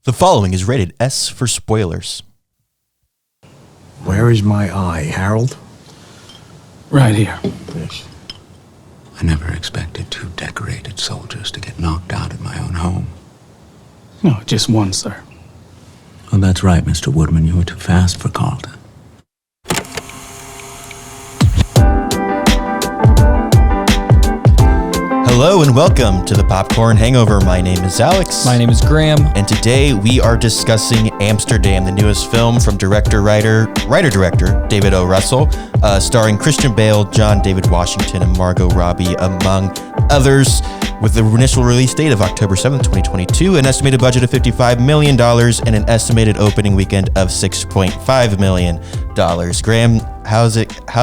The following is rated S for spoilers. Where is my eye, Harold? Right here. Yes. I never expected two decorated soldiers to get knocked out at my own home. No, just one, sir. Oh, that's right, Mr. Woodman. You were too fast for Carlton. Hello and welcome to the Popcorn Hangover. My name is Alex. My name is Graham. And today we are discussing Amsterdam, the newest film from writer-director David O. Russell, starring Christian Bale, John David Washington, and Margot Robbie, among others, with the initial release date of October 7th, 2022, an estimated budget of $55 million, and an estimated opening weekend of $6.5 million. Graham, how's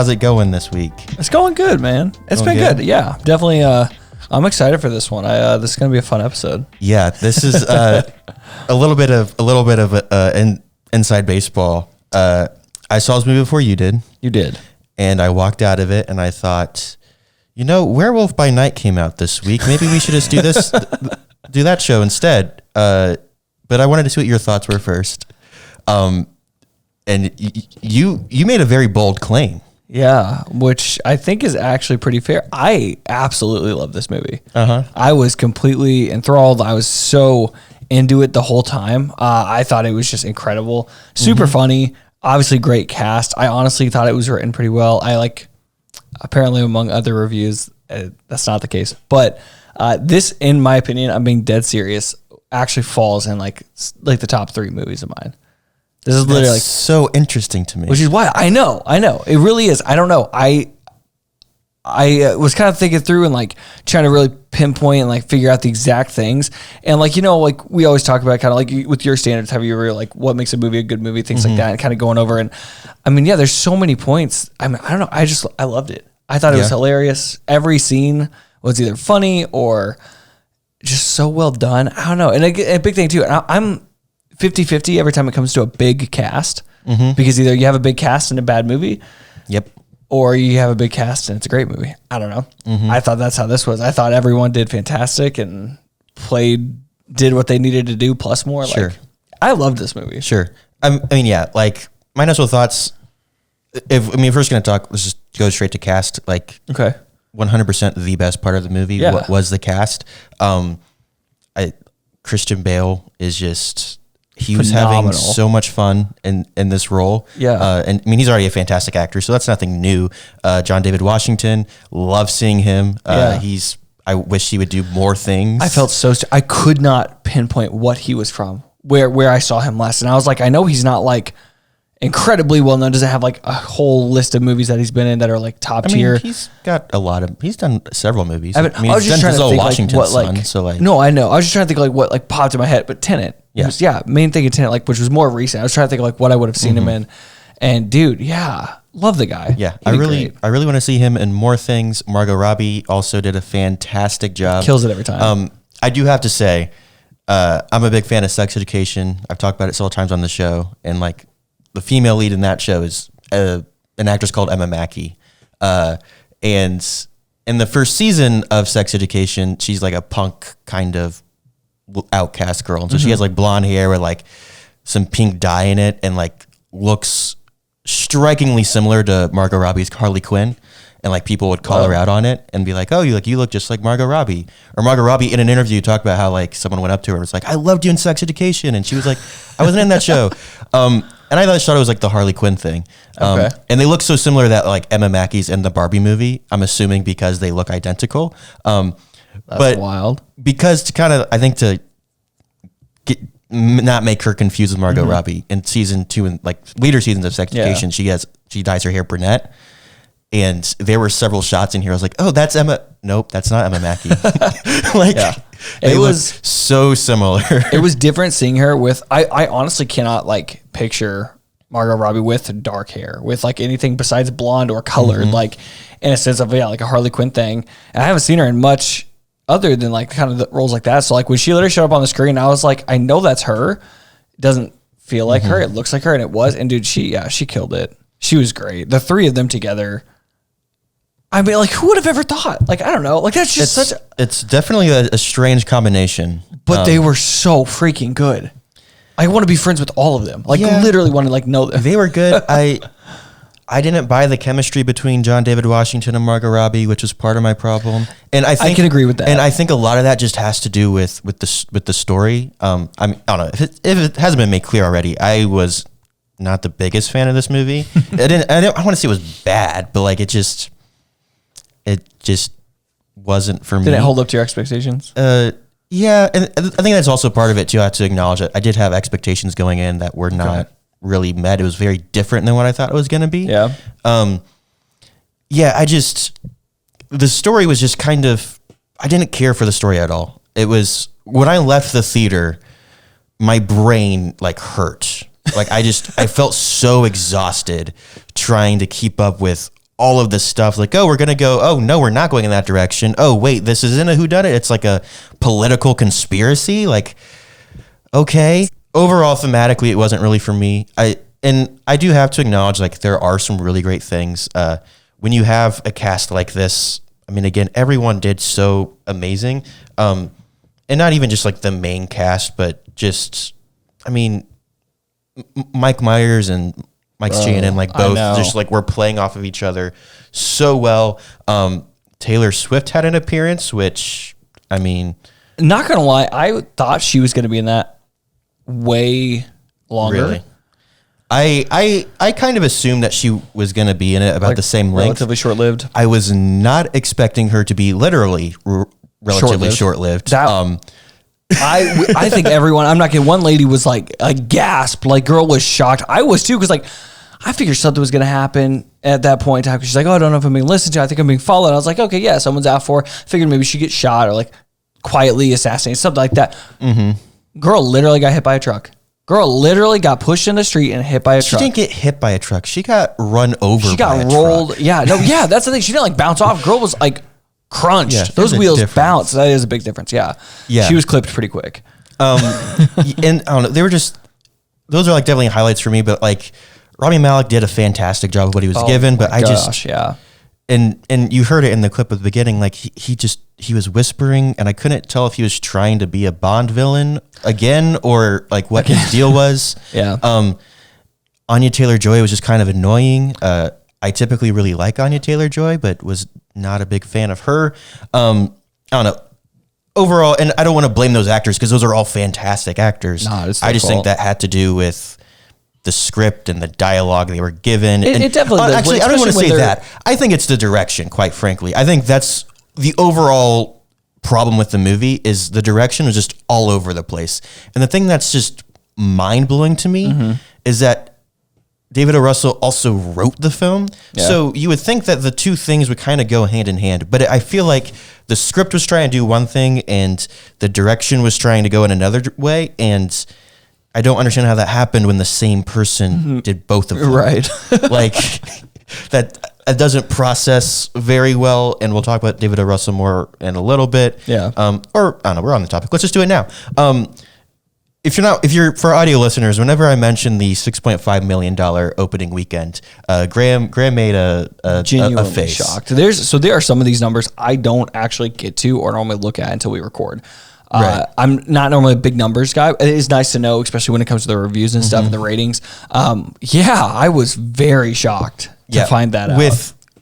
it going this week? It's going good, man. It's been good. Yeah, definitely. I'm excited for this one. This is going to be a fun episode. Yeah, this is a little bit of inside baseball. I saw this movie before you did. You did. And I walked out of it and I thought, Werewolf by Night came out this week. Maybe we should just do that show instead. But I wanted to see what your thoughts were first. And you made a very bold claim. Yeah, which I think is actually pretty fair. I absolutely love this movie. Uh-huh. I was completely enthralled. I was so into it the whole time. I thought it was just incredible. Super funny. Obviously, great cast. I honestly thought it was written pretty well. Apparently, among other reviews, that's not the case. But this, in my opinion, I'm being dead serious, actually falls in like the top 3 movies of mine. This is literally like so interesting to me. Which is why I know. It really is. I don't know. I was kind of thinking through and like trying to really pinpoint and like figure out the exact things. And like, like we always talk about kind of like with your standards, have you ever like what makes a movie a good movie, things like that, and kind of going over. And I mean, yeah, there's so many points. I mean, I don't know. I loved it. I thought it was hilarious. Every scene was either funny or just so well done. I don't know. And a big thing too, I'm 50-50 every time it comes to a big cast, because either you have a big cast in a bad movie, or you have a big cast and it's a great movie. I don't know. I thought that's how this was. I thought everyone did fantastic and did what they needed to do plus more. Sure. Like, I loved this movie. Sure. I mean, yeah, like my initial thoughts, if we're just going to talk, let's just go straight to cast. Like, Okay. 100% the best part of the movie was the cast. Christian Bale is just... He was phenomenal. having so much fun in this role. Yeah. And I mean, he's already a fantastic actor, so that's nothing new. John David Washington, love seeing him. I wish he would do more things. I felt I could not pinpoint what he was from, where I saw him last. And I was like, I know he's not like incredibly well known. Doesn't have like a whole list of movies that he's been in that are like top tier. He's got he's done several movies. I was just trying to think Washington's like what son, no, I know. I was just trying to think like what like popped in my head, but Tenet. Yeah. Main thing in Tenet, like which was more recent. I was trying to think of like what I would have seen him in. And dude, love the guy. Yeah, I really want to see him in more things. Margot Robbie also did a fantastic job. Kills it every time. I do have to say, I'm a big fan of Sex Education. I've talked about it several times on the show, and like the female lead in that show is an actress called Emma Mackey. And in the first season of Sex Education, she's like a punk kind of outcast girl. And so she has like blonde hair with like some pink dye in it and like looks strikingly similar to Margot Robbie's Harley Quinn. And like people would call her out on it and be like, oh, you look just like Margot Robbie. Or Margot Robbie in an interview talked about how like someone went up to her and was like, I loved you in Sex Education. And she was like, I wasn't in that show. And I thought it was like the Harley Quinn thing. Okay. And they look so similar that like Emma Mackey's in the Barbie movie, I'm assuming because they look identical. That's wild. Because to kind of, I think to not make her confused with Margot Robbie in season 2 and like later seasons of Sex Education, she dyes her hair brunette. And there were several shots in here. I was like, oh, that's Emma. Nope, that's not Emma Mackey. It was so similar. It was different seeing her with, I honestly cannot like picture Margot Robbie with dark hair, with like anything besides blonde or colored, like in a sense of, like a Harley Quinn thing. And I haven't seen her in much other than like kind of the roles like that. So like when she literally showed up on the screen, I was like, I know that's her. It doesn't feel like her. It looks like her. And it was. And dude, she killed it. She was great. The 3 of them together. I mean, like, who would have ever thought? Like, I don't know. Like, that's just It's definitely a strange combination. But they were so freaking good. I want to be friends with all of them. Like literally want to like know them. They were good. I didn't buy the chemistry between John David Washington and Margot Robbie, which was part of my problem. And I can agree with that. And I think a lot of that just has to do with the story. I mean, I don't know if it hasn't been made clear already. I was not the biggest fan of this movie. I want to say it was bad, but like it just wasn't for me. Did it hold up to your expectations? Yeah, and I think that's also part of it too. I have to acknowledge it. I did have expectations going in that were not really met. It was very different than what I thought it was going to be. Yeah. The story was just kind of, I didn't care for the story at all. It was, when I left the theater, my brain like hurt. Like I felt so exhausted trying to keep up with all of this stuff. Like, oh, we're going to go, oh no, we're not going in that direction. Oh wait, this isn't a whodunit. It's like a political conspiracy. Like, okay. Overall, thematically, it wasn't really for me. I do have to acknowledge, like, there are some really great things. When you have a cast like this, I mean, again, everyone did so amazing. And not even just, like, the main cast, but just, I mean, Mike Myers and Mike Shannon, like, both just, like, were playing off of each other so well. Taylor Swift had an appearance, which, I mean... Not gonna lie, I thought she was going to be in that way longer. Really? I kind of assumed that she was going to be in it about the same length. Relatively short-lived. I was not expecting her to be literally relatively short-lived. I think everyone, I'm not kidding, one lady was like a gasp, like girl was shocked. I was too, because like I figured something was going to happen at that point in time, because she's like, oh, I don't know if I'm being listened to. I think I'm being followed. I was like, okay, yeah, someone's out for her. Figured maybe she gets shot or like quietly assassinated, something like that. Mm-hmm. Girl literally got hit by a truck. Girl literally got pushed in the street and hit by a truck. She didn't get hit by a truck. She got run over. She got rolled. Truck. Yeah, no, yeah, that's the thing. She didn't like bounce off. Girl was like crunched. Yeah, those wheels bounced. That is a big difference. Yeah. She was clipped pretty quick. And I don't know. They were just, those are like definitely highlights for me. But like Rami Malek did a fantastic job of what he was given. But yeah. And you heard it in the clip at the beginning, like he was whispering, and I couldn't tell if he was trying to be a Bond villain again or like what his deal was. Yeah. Anya Taylor-Joy was just kind of annoying. I typically really like Anya Taylor-Joy, but was not a big fan of her. I don't know. Overall, and I don't want to blame those actors because those are all fantastic actors. I just think that had to do with the script and the dialogue they were given. It definitely does. Actually, I don't want to say that. I think it's the direction, quite frankly. I think that's the overall problem with the movie is the direction was just all over the place. And the thing that's just mind-blowing to me is that David O. Russell also wrote the film. Yeah. So you would think that the two things would kind of go hand in hand. But I feel like the script was trying to do one thing and the direction was trying to go in another way. And I don't understand how that happened when the same person did both of them. Right. Like that doesn't process very well. And we'll talk about David O. Russell more in a little bit. Yeah. Or I don't know, we're on the topic. Let's just do it now. If you're for audio listeners, whenever I mention the $6.5 million opening weekend, Graham made a genuinely face. Shocked. There are some of these numbers I don't actually get to or normally look at until we record. Right. I'm not normally a big numbers guy. It is nice to know, especially when it comes to the reviews and stuff and the ratings. I was very shocked to find that out.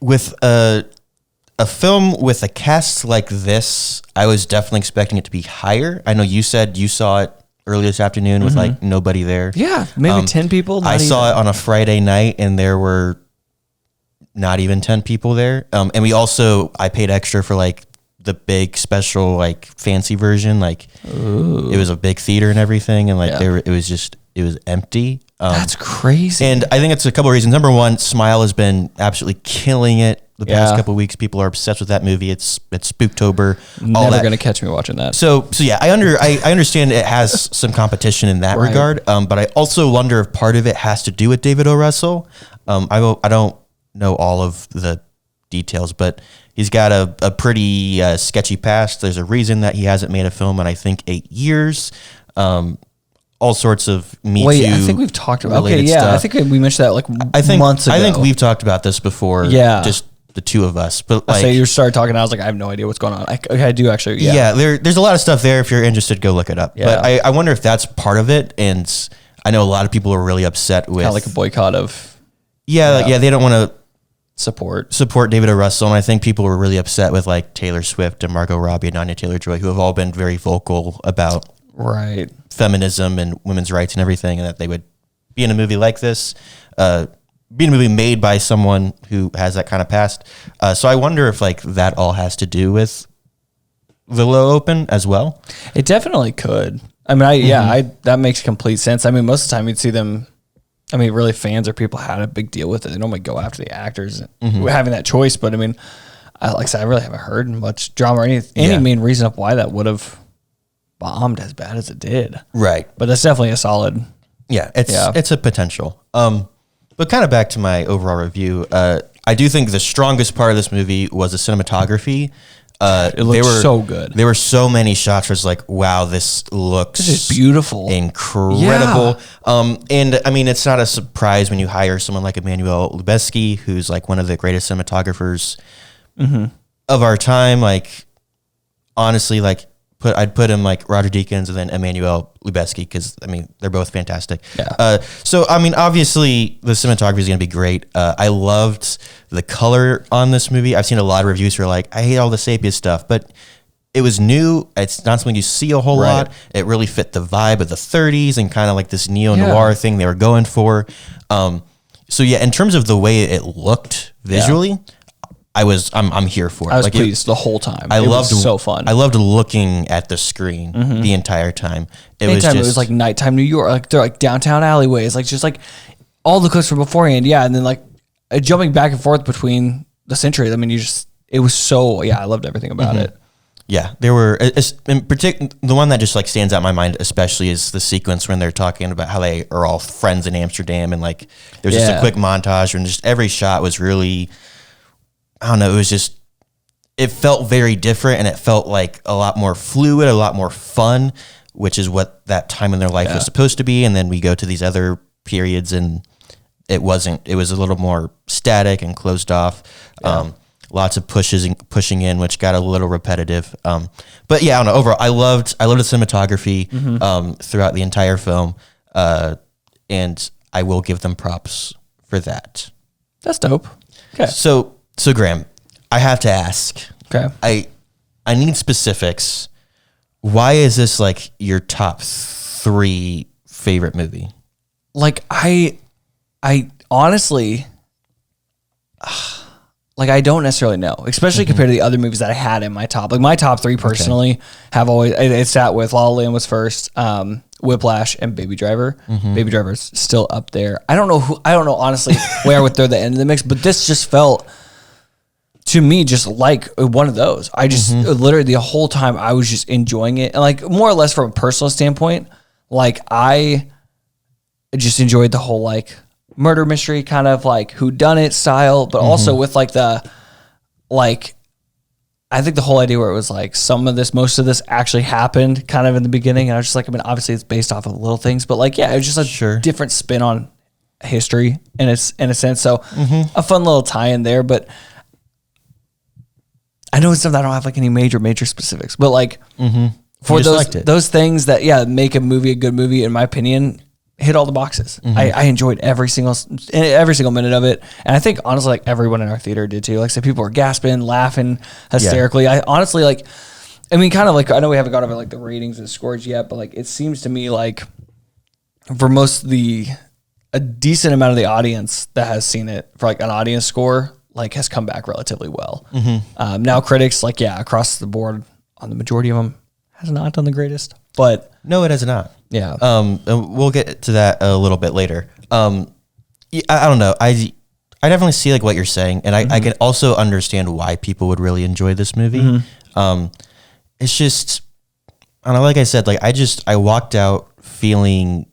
With a film with a cast like this, I was definitely expecting it to be higher. I know you said you saw it early this afternoon with like nobody there. Yeah, maybe 10 people. I saw it on a Friday night and there were not even 10 people there. And I paid extra for like the big special like fancy version. Like it was a big theater and everything. And like it was empty. That's crazy. And I think it's a couple of reasons. Number one, Smile has been absolutely killing it the past couple of weeks. People are obsessed with that movie. It's Spooktober. Never going to catch me watching that. So yeah, I understand it has some competition in that regard. But I also wonder if part of it has to do with David O. Russell. I don't know all of the details, but he's got a pretty sketchy past. There's a reason that he hasn't made a film in I think 8 years. All sorts of Me Too. I think we've talked about stuff. I think we mentioned that months ago. I think we've talked about this before. Yeah. Just the two of us. But I like, say you started talking, I was like, I have no idea what's going on. I do actually. Yeah, there's a lot of stuff there. If you're interested, go look it up. Yeah. But I wonder if that's part of it. And I know a lot of people are really upset with kind of like a boycott of they don't want to support David O. Russell. And I think people were really upset with like Taylor Swift and Margot Robbie and Anya Taylor-Joy, who have all been very vocal about feminism and women's rights and everything, and that they would be in a movie like this, be in a movie made by someone who has that kind of past. So I wonder if like that all has to do with the low open as well. It definitely could. I mean, that makes complete sense. I mean, most of the time you'd see them. I mean, really, fans or people had a big deal with it. They normally go after the actors having that choice. But I mean, like I said, I really haven't heard much drama or any main reason of why that would have bombed as bad as it did. Right. But that's definitely a solid. Yeah, it's a potential. But kind of back to my overall review, I do think the strongest part of this movie was the cinematography. It looked so good. There were so many shots where it's like, wow, this looks this is beautiful, incredible. Yeah. And I mean, it's not a surprise when you hire someone like Emmanuel Lubezki, who's like one of the greatest cinematographers of our time. Like, honestly, like I'd put him like Roger Deakins and then Emmanuel Lubezki, because I mean they're both fantastic. Yeah. So I mean, obviously the cinematography is going to be great. I loved the color on this movie. I've seen a lot of reviews who are like, I hate all the sepia stuff, but it was new. It's not something you see a whole lot. It really fit the vibe of the 30s and kind of like this neo-noir thing they were going for. So yeah, in terms of the way it looked visually, I'm here for it. I was pleased the whole time. It was so fun. I loved looking at the screen the entire time. It was like nighttime New York, like they're like downtown alleyways, like just like all the clips from beforehand. Yeah. And then like jumping back and forth between the centuries. I mean, it was so, I loved everything about it. Yeah, there were, in particular, the one that just like stands out in my mind especially is the sequence when they're talking about how they are all friends in Amsterdam, and like there's just a quick montage and just every shot was really, I don't know, it felt very different, and it felt like a lot more fluid, a lot more fun, which is what that time in their life was supposed to be. And then we go to these other periods and it wasn't, it was a little more static and closed off. Lots of pushing in, which got a little repetitive. But yeah, I don't know. Overall, I loved the cinematography throughout the entire film, and I will give them props for that. That's dope. Okay. So Graham, I have to ask. Okay. I need specifics. Why is this like your top 3 favorite movie? Like I honestly. Like, I don't necessarily know, especially compared to the other movies that I had in my top. Like, my top 3 personally have always, it sat with La La Land was first, Whiplash, and Baby Driver. Baby Driver's still up there. I don't know honestly where I would throw the end of the mix, but this just felt to me just like one of those. I just literally the whole time I was just enjoying it. And like more or less from a personal standpoint, like I just enjoyed the whole like murder mystery kind of like whodunit style, but also with like the, like, I think the whole idea where it was like most of this actually happened kind of in the beginning. And I was just like, I mean, obviously it's based off of little things, but like, yeah, it was just a different spin on history in a sense. So a fun little tie in there, but I know it's something I don't have like any major specifics, but like for those things that, make a movie a good movie, in my opinion, hit all the boxes. I enjoyed every single minute of it. And I think honestly, like everyone in our theater did too. Like I said, people were gasping, laughing hysterically. I honestly I mean, kind of like, I know we haven't gone over like the ratings and scores yet, but like, it seems to me like for a decent amount of the audience that has seen it, for like an audience score, like has come back relatively well. Now critics, like, across the board on the majority of them has not done the greatest, but no, it has not. Yeah. And we'll get to that a little bit later. I don't know. I definitely see like what you're saying, and I can also understand why people would really enjoy this movie. It's just, I don't know, like I said, like I walked out feeling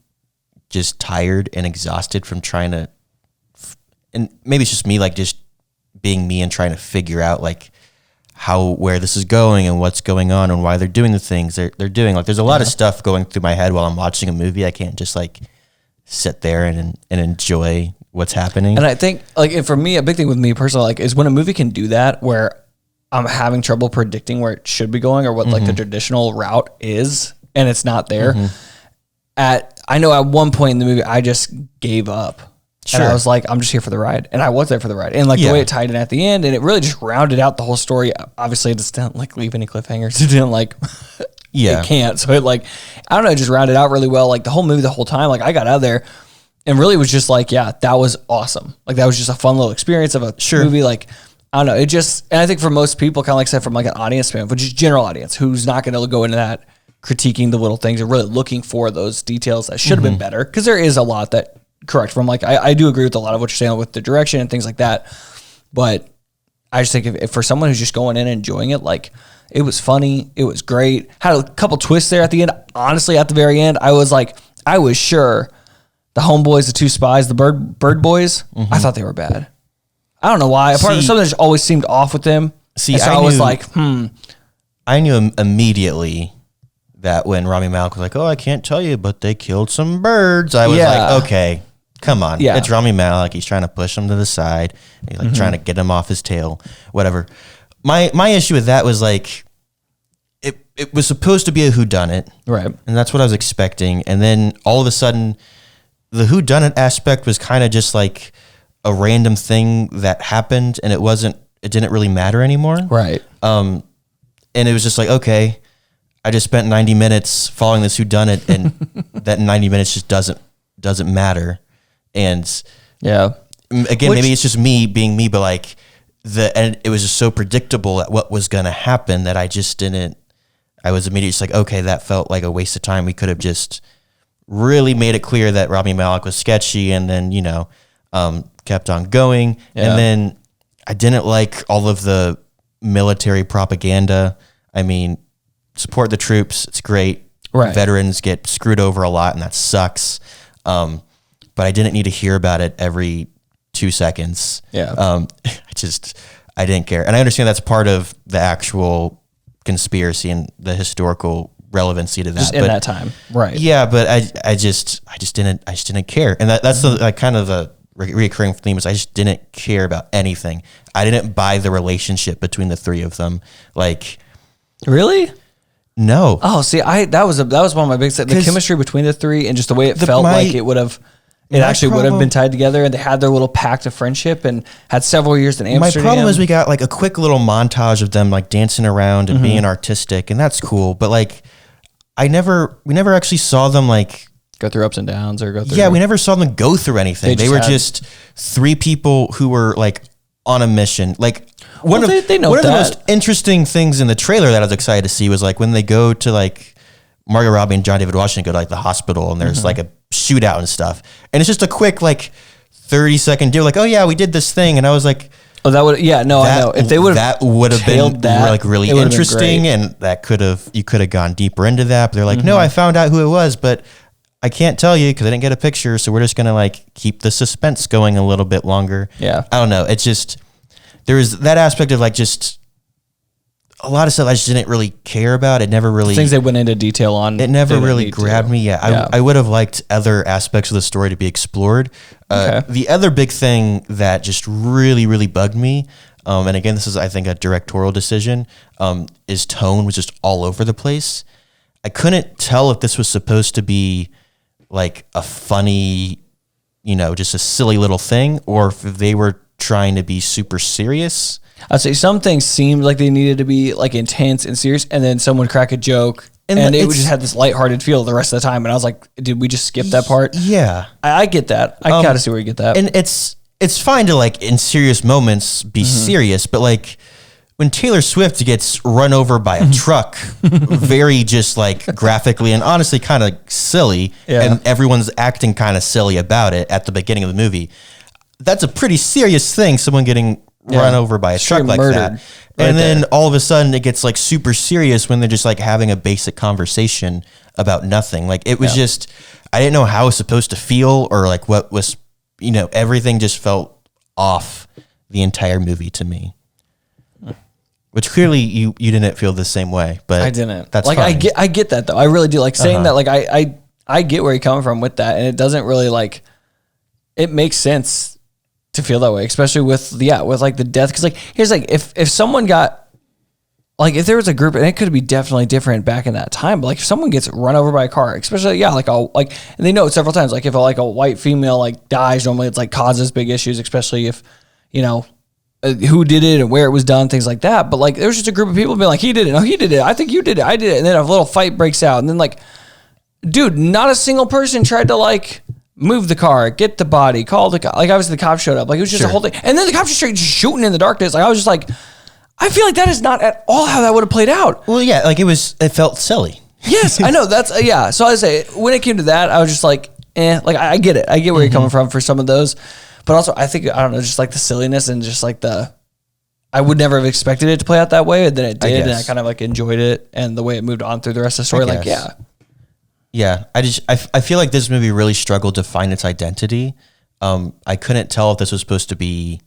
just tired and exhausted from trying to, and maybe it's just me, like just being me and trying to figure out like where this is going and what's going on and why they're doing the things they're doing. Like there's a lot of stuff going through my head while I'm watching a movie. I can't just like sit there and enjoy what's happening. And I think like, and for me, a big thing with me personally, like, is when a movie can do that, where I'm having trouble predicting where it should be going or what like the traditional route is, and it's not there. I know at one point in the movie, I just gave up. Sure. And I was like, I'm just here for the ride. And I was there for the ride. And like the way it tied in at the end, and it really just rounded out the whole story. Obviously, it just didn't like leave any cliffhangers. It didn't like, it can't. So it like, I don't know, it just rounded out really well. Like the whole movie, the whole time, like I got out of there and really was just like, yeah, that was awesome. Like that was just a fun little experience of a movie. Like, I don't know. It just, and I think for most people, kind of like I said, from like an audience fan, which is general audience, who's not going to go into that critiquing the little things and really looking for those details that should have been better. Cause there is a lot that, correct, from like, I do agree with a lot of what you're saying with the direction and things like that. But I just think if for someone who's just going in and enjoying it, like it was funny, it was great. Had a couple twists there at the end. Honestly, at the very end, I was sure the homeboys, the two spies, the bird boys, I thought they were bad. I don't know why. Something just always seemed off with them. So I was like, I knew immediately that when Rami Malek was like, oh, I can't tell you, but they killed some birds. I was like, okay, come on. Yeah. It's Rami Malek. He's trying to push him to the side. He's like trying to get him off his tail, whatever. My issue with that was like, it was supposed to be a whodunit. Right. And that's what I was expecting. And then all of a sudden, the whodunit aspect was kind of just like a random thing that happened, and it didn't really matter anymore. Right. And it was just like, okay, I just spent 90 minutes following this whodunit, and that 90 minutes just doesn't matter. And again, maybe it's just me being me, but like and it was just so predictable at what was going to happen that I was immediately just like, okay, that felt like a waste of time. We could have just really made it clear that Rami Malek was sketchy, and then, kept on going. Yeah. And then I didn't like all of the military propaganda. I mean, support the troops. It's great. Right. Veterans get screwed over a lot, and that sucks. But I didn't need to hear about it every 2 seconds. Yeah. I didn't care. And I understand that's part of the actual conspiracy and the historical relevancy to that. Just in that time. Right. Yeah, but I just didn't care. And that's the like kind of the recurring theme is I just didn't care about anything. I didn't buy the relationship between the three of them. Like, really? No. Oh, see, that was one of my big the chemistry between the three and just the way it felt like it would have. It actually would have been tied together, and they had their little pact of friendship and had several years in Amsterdam. My problem is we got like a quick little montage of them like dancing around and being artistic, and that's cool. But like, we never actually saw them like go through ups and downs or go through. Yeah, we never saw them go through anything. They were just three people who were like on a mission. Like one of the most interesting things in the trailer that I was excited to see was like when they go to like Margot Robbie and John David Washington go to like the hospital, and there's like a shootout and stuff, and it's just a quick like 30-second deal. Like, oh yeah, we did this thing, and I was like, oh, that would I know if they would that would have been like really interesting, and you could have gone deeper into that. But they're like, no, I found out who it was, but I can't tell you because I didn't get a picture, so we're just gonna like keep the suspense going a little bit longer. Yeah, I don't know. It's just there was that aspect of like just a lot of stuff I just didn't really care about. It never really things they went into detail on. It never really grabbed me. Yeah, I would have liked other aspects of the story to be explored. The other big thing that just really, really bugged me, and again, this is I think a directorial decision, is tone was just all over the place. I couldn't tell if this was supposed to be like a funny, just a silly little thing, or if they were trying to be super serious. I'd say some things seemed like they needed to be like intense and serious, and then someone would crack a joke, and it would just had this lighthearted feel the rest of the time. And I was like, did we just skip that part? Yeah, I get that. I kind of see where you get that. And it's fine to like in serious moments be serious, but like when Taylor Swift gets run over by a truck, very just like graphically and honestly kind of silly, and everyone's acting kind of silly about it at the beginning of the movie. That's a pretty serious thing. Someone getting run over by a truck like that. And then all of a sudden it gets like super serious when they're just like having a basic conversation about nothing. Like it was just, I didn't know how it was supposed to feel or like what was, everything just felt off the entire movie to me. Which clearly you didn't feel the same way, but I didn't. That's like, fine. I get that though. I really do like saying that. Like I get where you're coming from with that. And it doesn't really like, it makes sense to feel that way, especially with like the death. Cause like, here's like, if someone got, like if there was a group, and it could be definitely different back in that time, but like if someone gets run over by a car, especially, and they know it several times, like if a white female like dies, normally it's like causes big issues, especially if, who did it and where it was done, things like that. But like, there was just a group of people being like, he did it. No, he did it. I think you did it. I did it. And then a little fight breaks out. And then like, dude, not a single person tried to like move the car, get the body, call the like obviously the cops showed up. Like it was just a whole thing. And then the cops just straight shooting in the darkness. Like I was just like, I feel like that is not at all how that would have played out. Well, yeah, like it felt silly. Yes, I know. That's, yeah. So I say, when it came to that, I was just like, like I get it. I get where you're coming from for some of those. But also, I think, I don't know, just like the silliness and just like I would never have expected it to play out that way. And then it did. And I kind of like enjoyed it and the way it moved on through the rest of the story. Like, yeah. Yeah. I feel like this movie really struggled to find its identity. I couldn't tell if this was supposed to be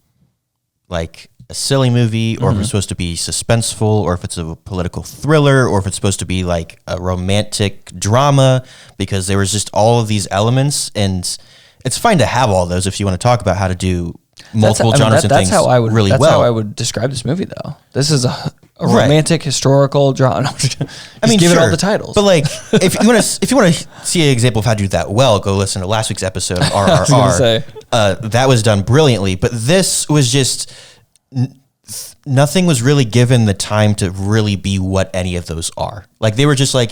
like a silly movie or if it's supposed to be suspenseful or if it's a political thriller or if it's supposed to be like a romantic drama, because there was just all of these elements, and it's fine to have all those if you want to talk about how to do multiple genres and things really well. That's how I would describe this movie, though. This is a romantic historical drama. I mean, give it all the titles. But like, if you want to see an example of how to do that well, go listen to last week's episode of RRR. That was done brilliantly. But this was just nothing was really given the time to really be what any of those are. Like they were just like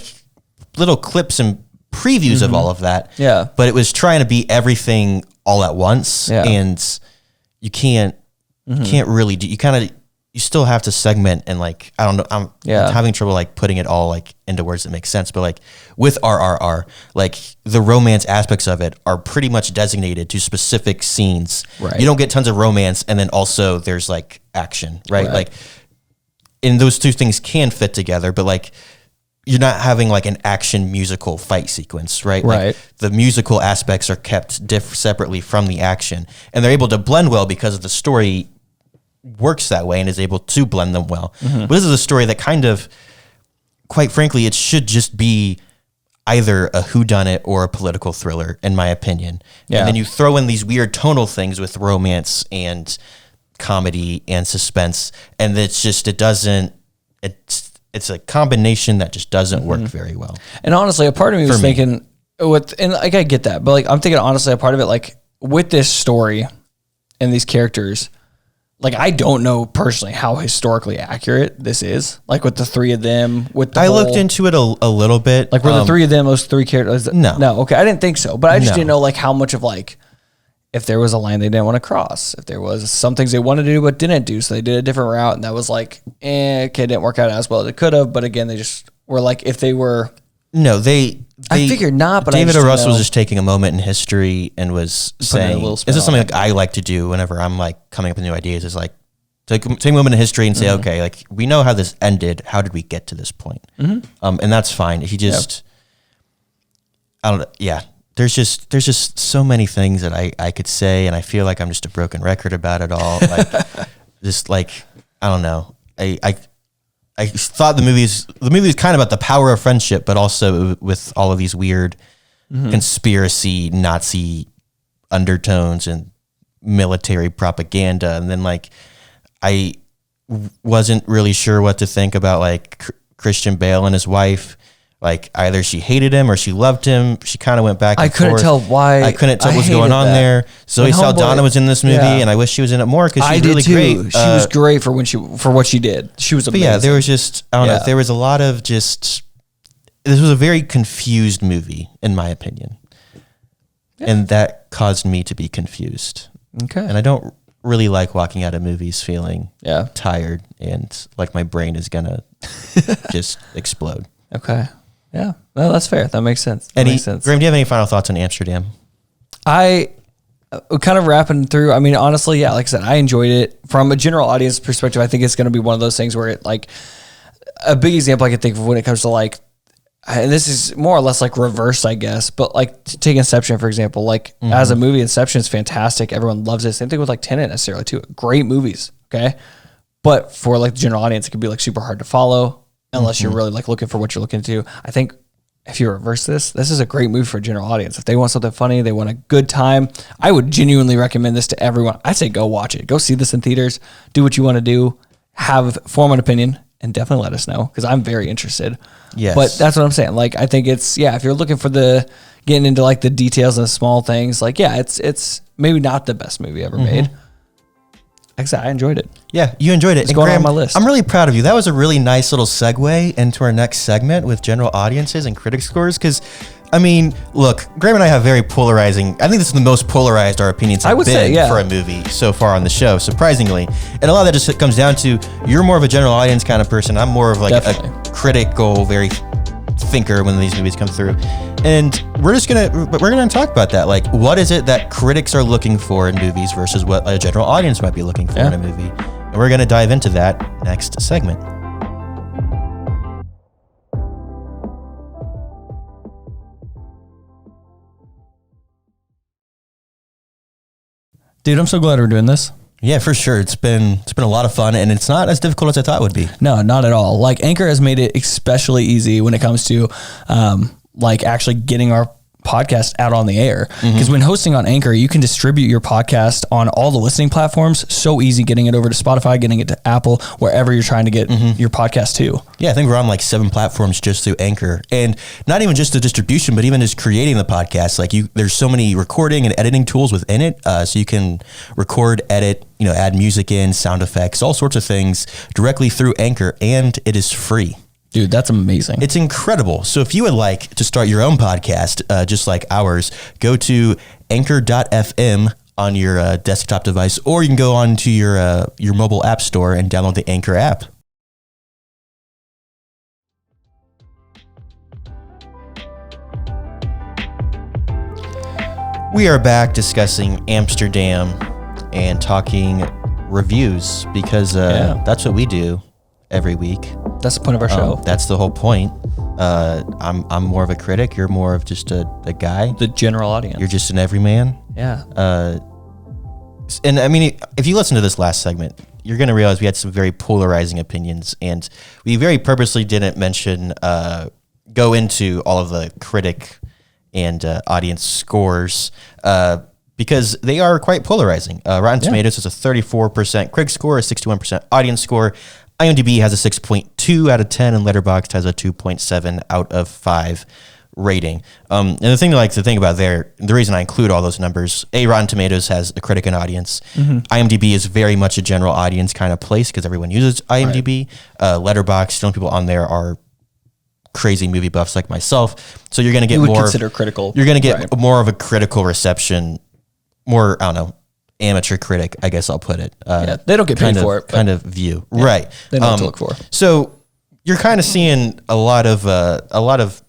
little clips and previews of all of that. Yeah. But it was trying to be everything all at once, and you can't really do. You still have to segment and like, I don't know. I'm having trouble like putting it all like into words that make sense. But like with RRR, like the romance aspects of it are pretty much designated to specific scenes. Right. You don't get tons of romance, and then also there's like action, right? Like, and those two things can fit together, but like you're not having like an action musical fight sequence, right? Like the musical aspects are kept separately from the action, and they're able to blend well because of the story works that way and is able to blend them well. But this is a story that kind of, quite frankly, it should just be either a whodunit or a political thriller, in my opinion. And then you throw in these weird tonal things with romance and comedy and suspense, and it's a combination that just doesn't work very well. And honestly, a part of me was thinking, and like I get that, but like I'm thinking honestly, a part of it, like with this story and these characters, like I don't know personally how historically accurate this is. Like with the three of them, I looked into it a little bit. Like were the three of them, those three characters? No, okay, I didn't think so, but I just didn't know like how much of like if there was a line they didn't want to cross, if there was some things they wanted to do but didn't do, so they did a different route, and that was like, okay, it didn't work out as well as it could have. But again, they just were like, if they were, I figured not. But David O. Russ was just taking a moment in history and was saying, "This is something like I like to do whenever I'm like coming up with new ideas. Is like take a moment in history and say, okay, like we know how this ended. How did we get to this point? And that's fine. He just, I don't know. Yeah." There's just so many things that I could say, and I feel like I'm just a broken record about it all. Like, just like, I don't know. I thought the movie is kind of about the power of friendship, but also with all of these weird conspiracy Nazi undertones and military propaganda. And then like, I wasn't really sure what to think about like Christian Bale and his wife. Like either she hated him or she loved him. She kind of went back and I couldn't forth. tell why. I couldn't tell what was going on there. Zoe Saldana was in this movie, and I wish she was in it more because she's really great. She was great for what she did. She was amazing. But yeah, there was just, I don't know, there was a lot of just, this was a very confused movie, in my opinion. And that caused me to be confused. Okay. And I don't really like walking out of movies feeling tired and like my brain is going to just explode. Okay. Yeah, no, that's fair. That makes sense. Graham, do you have any final thoughts on Amsterdam? I kind of wrapping through. I mean, honestly, yeah, like I said, I enjoyed it from a general audience perspective. I think it's going to be one of those things where it like a big example I could think of when it comes to like, and this is more or less like reverse, I guess, but like take Inception, for example, like as a movie, Inception is fantastic. Everyone loves it. Same thing with like Tenet necessarily too. Great movies. Okay. But for like the general audience, it could be like super hard to follow. Unless you're really like looking for what you're looking to. I think if you reverse this is a great movie for a general audience. If they want something funny, they want a good time, I would genuinely recommend this to everyone. I say go watch it. Go see this in theaters. Do what you want to do. Form an opinion, and definitely let us know, because I'm very interested. Yes. But that's what I'm saying. Like, I think it's, if you're looking for getting into like the details and the small things, like, it's maybe not the best movie ever made. Like I said, I enjoyed it. Yeah, you enjoyed it. It's going on my list. I'm really proud of you. That was a really nice little segue into our next segment with general audiences and critic scores. Because, I mean, look, Graham and I have very polarizing. I think this is the most polarized our opinions have been for a movie so far on the show, surprisingly. And a lot of that just comes down to, you're more of a general audience kind of person. I'm more of like a critical, very thinker when these movies come through. And we're gonna talk about that. Like, what is it that critics are looking for in movies versus what a general audience might be looking for in a movie? And we're gonna dive into that next segment. Dude, I'm so glad we're doing this. Yeah, for sure. It's been a lot of fun, and it's not as difficult as I thought it would be. No, not at all. Like, Anchor has made it especially easy when it comes to like actually getting our podcast out on the air. Because when hosting on Anchor, you can distribute your podcast on all the listening platforms. So easy getting it over to Spotify, getting it to Apple, wherever you're trying to get your podcast to. Yeah, I think we're on like 7 platforms just through Anchor, and not even just the distribution, but even just creating the podcast. Like, there's so many recording and editing tools within it, so you can record, edit, add music in, sound effects, all sorts of things directly through Anchor, and it is free. Dude, that's amazing. It's incredible. So if you would like to start your own podcast, just like ours, go to anchor.fm on your desktop device, or you can go on to your mobile app store and download the Anchor app. We are back discussing Amsterdam and talking reviews, because that's what we do every week. That's the point of our show. That's the whole point. I'm more of a critic. You're more of just a guy. The general audience. You're just an everyman. Yeah. And I mean, if you listen to this last segment, you're going to realize we had some very polarizing opinions, and we very purposely didn't go into all of the critic and audience scores, because they are quite polarizing. Rotten Tomatoes has a 34% critic score, a 61% audience score. IMDb has a 6.2 out of 10, and Letterboxd has a 2.7 out of 5 rating. And the thing I like to think about there, the reason I include all those numbers, Rotten Tomatoes has a critic and audience. IMDb is very much a general audience kind of place, because everyone uses IMDb. Letterboxd, the only people on there are crazy movie buffs like myself. So you're going to get critical. You're going to get more of a critical reception, more, I don't know, amateur critic, I guess I'll put it. They don't get paid for it. Kind of view. Right. They know what to look for. So you're kind of seeing a lot of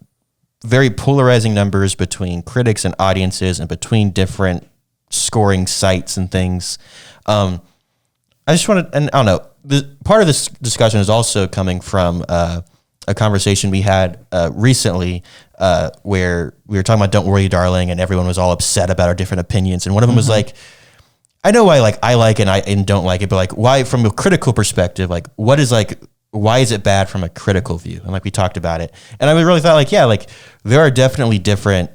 very polarizing numbers between critics and audiences, and between different scoring sites and things. I just wanted, and I don't know, part of this discussion is also coming from a conversation we had recently, where we were talking about Don't Worry, Darling, and everyone was all upset about our different opinions. And one of them was like, I know why I like and don't like it, but like, why, from a critical perspective, like, why is it bad from a critical view? And like, we talked about it, and I really thought there are definitely different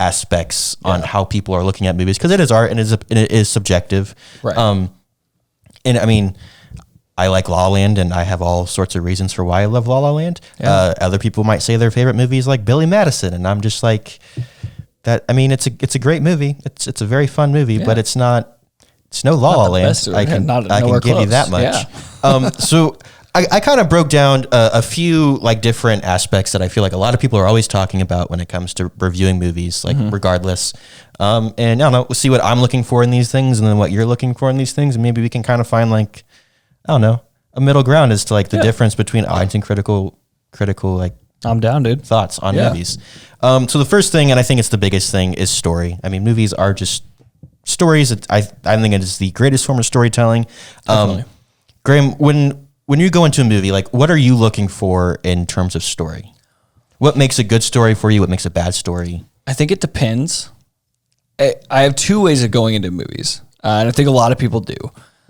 aspects on how people are looking at movies, because it is art and it is subjective. Right. And I mean, I like La La Land, and I have all sorts of reasons for why I love La La Land. Yeah. Other people might say their favorite movie is like Billy Madison, and I'm just like that. I mean, it's a great movie. It's a very fun movie, but it's no La La Land. I can give you that much. Yeah. So I kind of broke down a few like different aspects that I feel like a lot of people are always talking about when it comes to reviewing movies, like regardless. And I don't know, we'll see what I'm looking for in these things, and then what you're looking for in these things, and maybe we can kind of find like, I don't know, a middle ground as to like the difference between audience and critical like, I'm down, dude. Thoughts on movies. So the first thing, and I think it's the biggest thing, is story. I mean, movies are just stories. I think it is the greatest form of storytelling. Graham, when you go into a movie, like, what are you looking for in terms of story? What makes a good story for you? What makes a bad story? I think it depends. I have two ways of going into movies, and I think a lot of people do.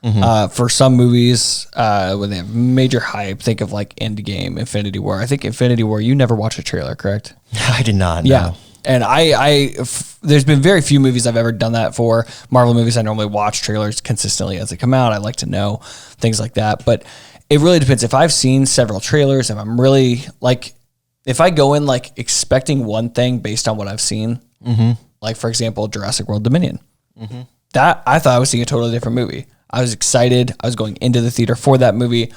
For some movies, when they have major hype, think of like Endgame, Infinity War. I think Infinity War, you never watched a trailer, correct? I did not. Yeah. No. And there's been very few movies I've ever done that for. Marvel movies, I normally watch trailers consistently as they come out. I like to know things like that. But it really depends. If I've seen several trailers, if I'm really like, if I go in like expecting one thing based on what I've seen, like for example, Jurassic World Dominion, that I thought I was seeing a totally different movie. I was excited. I was going into the theater for that movie.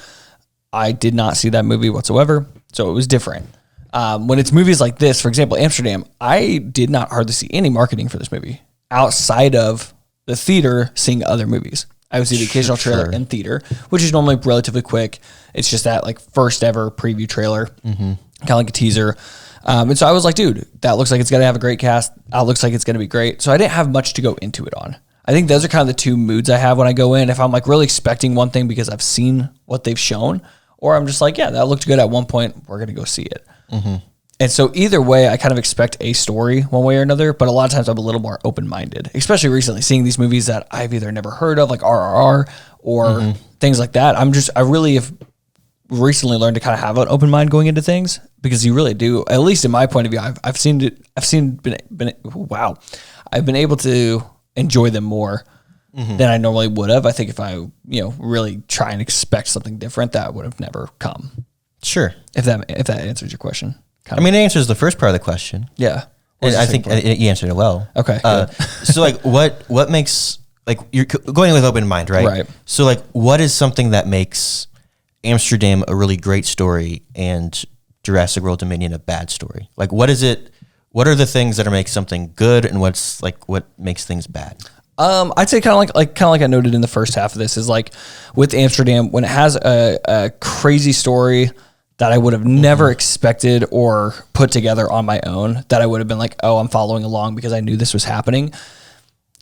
I did not see that movie whatsoever, so it was different. When it's movies like this, for example, Amsterdam, I did not hardly see any marketing for this movie outside of the theater seeing other movies. I would see the occasional trailer in theater, which is normally relatively quick. It's just that like first ever preview trailer, kind of like a teaser. And so I was like, dude, that looks like it's going to have a great cast. That looks like it's going to be great. So I didn't have much to go into it on. I think those are kind of the two moods I have when I go in. If I'm like really expecting one thing because I've seen what they've shown, or I'm just like, yeah, that looked good at one point. We're going to go see it. And so either way, I kind of expect a story one way or another, but a lot of times I'm a little more open-minded, especially recently seeing these movies that I've either never heard of, like RRR or things like that. I really have recently learned to kind of have an open mind going into things, because you really do, at least in my point of view, I've been able to enjoy them more than I normally would have. I think if I, really try and expect something different, that would have never come. Sure. If that answers your question. I mean, it answers the first part of the question. Yeah. And I think you answered it well. Okay. So like what makes, like, you're going in with open mind, right? Right. So like, what is something that makes Amsterdam a really great story and Jurassic World Dominion a bad story? Like, what is it? What are the things that make something good, and what makes things bad? I'd say kind of like I noted in the first half of this is like with Amsterdam, when it has a crazy story that I would have never expected or put together on my own, that I would have been like, oh, I'm following along because I knew this was happening.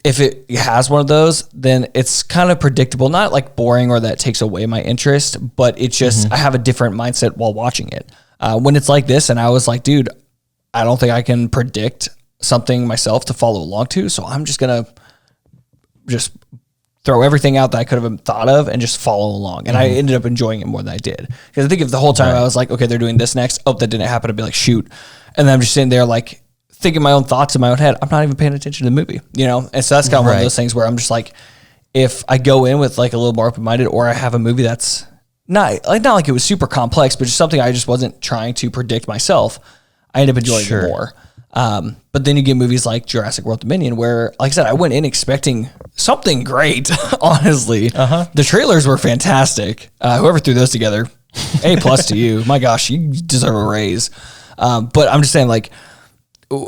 If it has one of those, then it's kind of predictable, not like boring or that takes away my interest, but it's just, I have a different mindset while watching it. When it's like this, and I was like, dude, I don't think I can predict something myself to follow along to, so I'm just going to just throw everything out that I could have thought of and just follow along. And I ended up enjoying it more than I did. Because I think if the whole time I was like, okay, they're doing this next. Oh, that didn't happen. I'd be like, shoot. And then I'm just sitting there like thinking my own thoughts in my own head. I'm not even paying attention to the movie, And so that's kind of one of those things where I'm just like, if I go in with like a little more open-minded, or I have a movie that's not like it was super complex, but just something I just wasn't trying to predict myself, I end up enjoying it more. But then you get movies like Jurassic World Dominion, where, like I said, I went in expecting something great, honestly. The trailers were fantastic. Whoever threw those together, A+ to you. My gosh, you deserve a raise. But I'm just saying, like,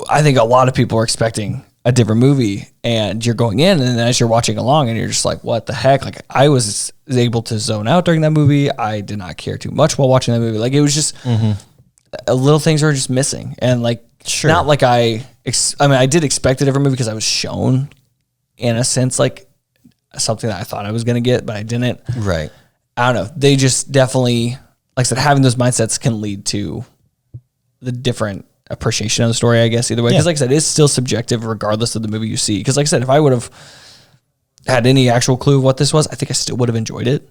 I think a lot of people are expecting a different movie, and you're going in, and then as you're watching along, and you're just like, what the heck? Like, I was able to zone out during that movie. I did not care too much while watching that movie. Like, it was just little things were just missing. And like, not like I did expect a different movie because I was shown, in a sense, like something that I thought I was going to get, but I didn't. Right. I don't know. They just definitely, like I said, having those mindsets can lead to the different appreciation of the story, I guess, either way. Because like I said, it's still subjective regardless of the movie you see. Because like I said, if I would have had any actual clue of what this was, I think I still would have enjoyed it.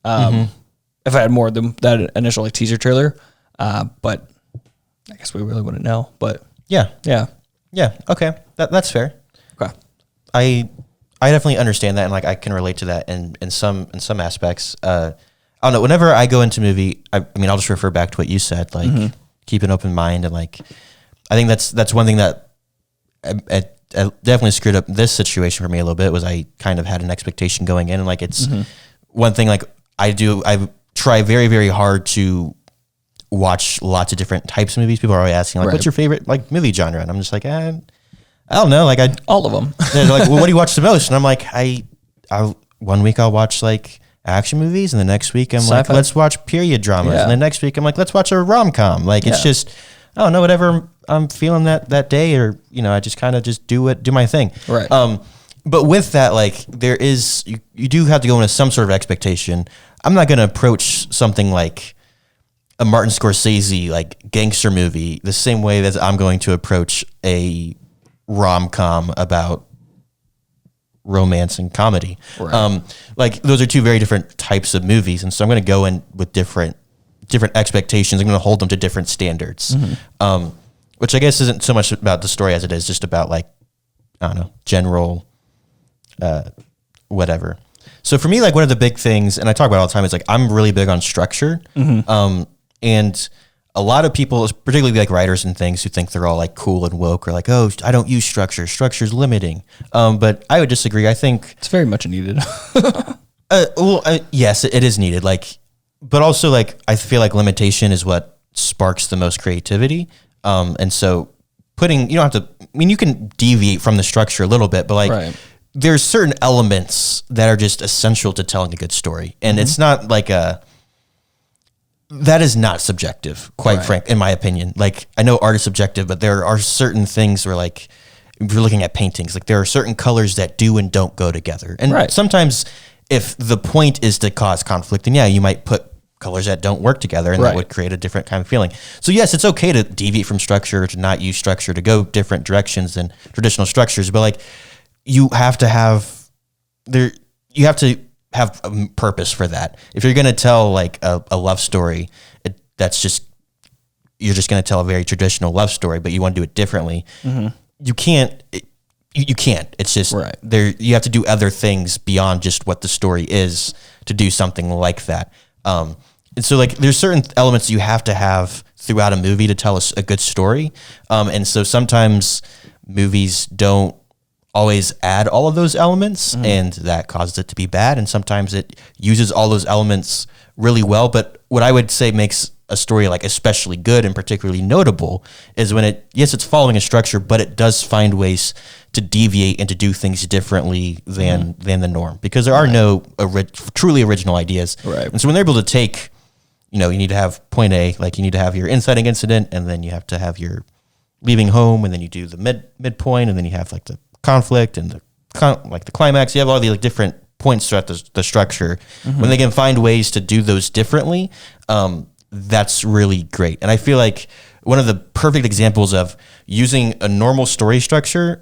If I had more than that initial like teaser trailer. But I guess we really wouldn't know. But yeah. Okay, that's fair. Okay. I definitely understand that, and like I can relate to that in some aspects. I don't know. Whenever I go into movie, I mean, I'll just refer back to what you said, like keep an open mind, and like I think that's one thing that I definitely screwed up this situation for me a little bit. Was I kind of had an expectation going in, and like it's one thing like I try very, very hard to watch lots of different types of movies. People are always asking like, what's your favorite like movie genre? And I'm just like, I don't know. Like all of them. They're like, well, what do you watch the most? And I'm like, I 1 week I'll watch like action movies, and the next week I'm like, let's watch period dramas. And the next week I'm like, let's watch a rom-com. Like it's just, I don't know, whatever I'm feeling that day, or, I just kind of just do my thing. Right. But with that, like there is, you do have to go into some sort of expectation. I'm not going to approach something like a Martin Scorsese like gangster movie the same way that I'm going to approach a rom-com about romance and comedy. Right. Like those are two very different types of movies, and so I'm going to go in with different expectations. I'm going to hold them to different standards, which I guess isn't so much about the story as it is just about like, I don't know, general, whatever. So for me, like one of the big things, and I talk about it all the time, is like I'm really big on structure, and a lot of people, particularly like writers and things, who think they're all like cool and woke, are like, oh, I don't use structure. Structure's limiting. But I would disagree. I think it's very much needed. Yes, it is needed. Like, but also like I feel like limitation is what sparks the most creativity. And so you don't have to. I mean, you can deviate from the structure a little bit, but like there's certain elements that are just essential to telling a good story, and it's not like that is not subjective, quite frank, in my opinion. Like, I know art is subjective, but there are certain things where, like, if you're looking at paintings, like there are certain colors that do and don't go together. And sometimes if the point is to cause conflict, then yeah, you might put colors that don't work together, and that would create a different kind of feeling. So yes, it's okay to deviate from structure, to not use structure, to go different directions than traditional structures, but like you have to have a purpose for that. If you're going to tell like a love story, you're just going to tell a very traditional love story, but you want to do it differently. You can't. You can't. It's just there. You have to do other things beyond just what the story is to do something like that. And so like there's certain elements you have to have throughout a movie to tell us a good story. And so sometimes movies don't always add all of those elements, and that causes it to be bad. And sometimes it uses all those elements really well. But what I would say makes a story like especially good and particularly notable is when it's following a structure, but it does find ways to deviate and to do things differently than the norm, because there are no truly original ideas. And so when they're able to take, you need to have point A, like you need to have your inciting incident, and then you have to have your leaving home, and then you do the midpoint, and then you have like the conflict and the climax. You have all the like different points throughout the structure. When they can find ways to do those differently, that's really great. And I feel like one of the perfect examples of using a normal story structure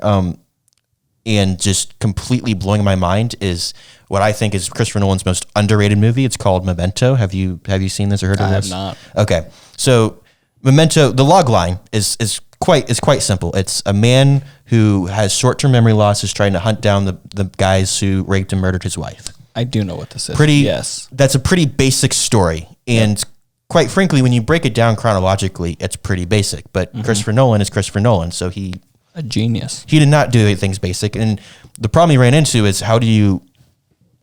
and just completely blowing my mind is what I think is Christopher Nolan's most underrated movie. It's called Memento. Have you seen this or heard of this? I have not. Okay. So Memento, the log line is quite simple. It's a man who has short-term memory loss is trying to hunt down the guys who raped and murdered his wife. I do know what this is. Yes. That's a pretty basic story. And quite frankly, when you break it down chronologically, it's pretty basic. But Christopher Nolan is Christopher Nolan, so a genius. He did not do things basic. And the problem he ran into is how do you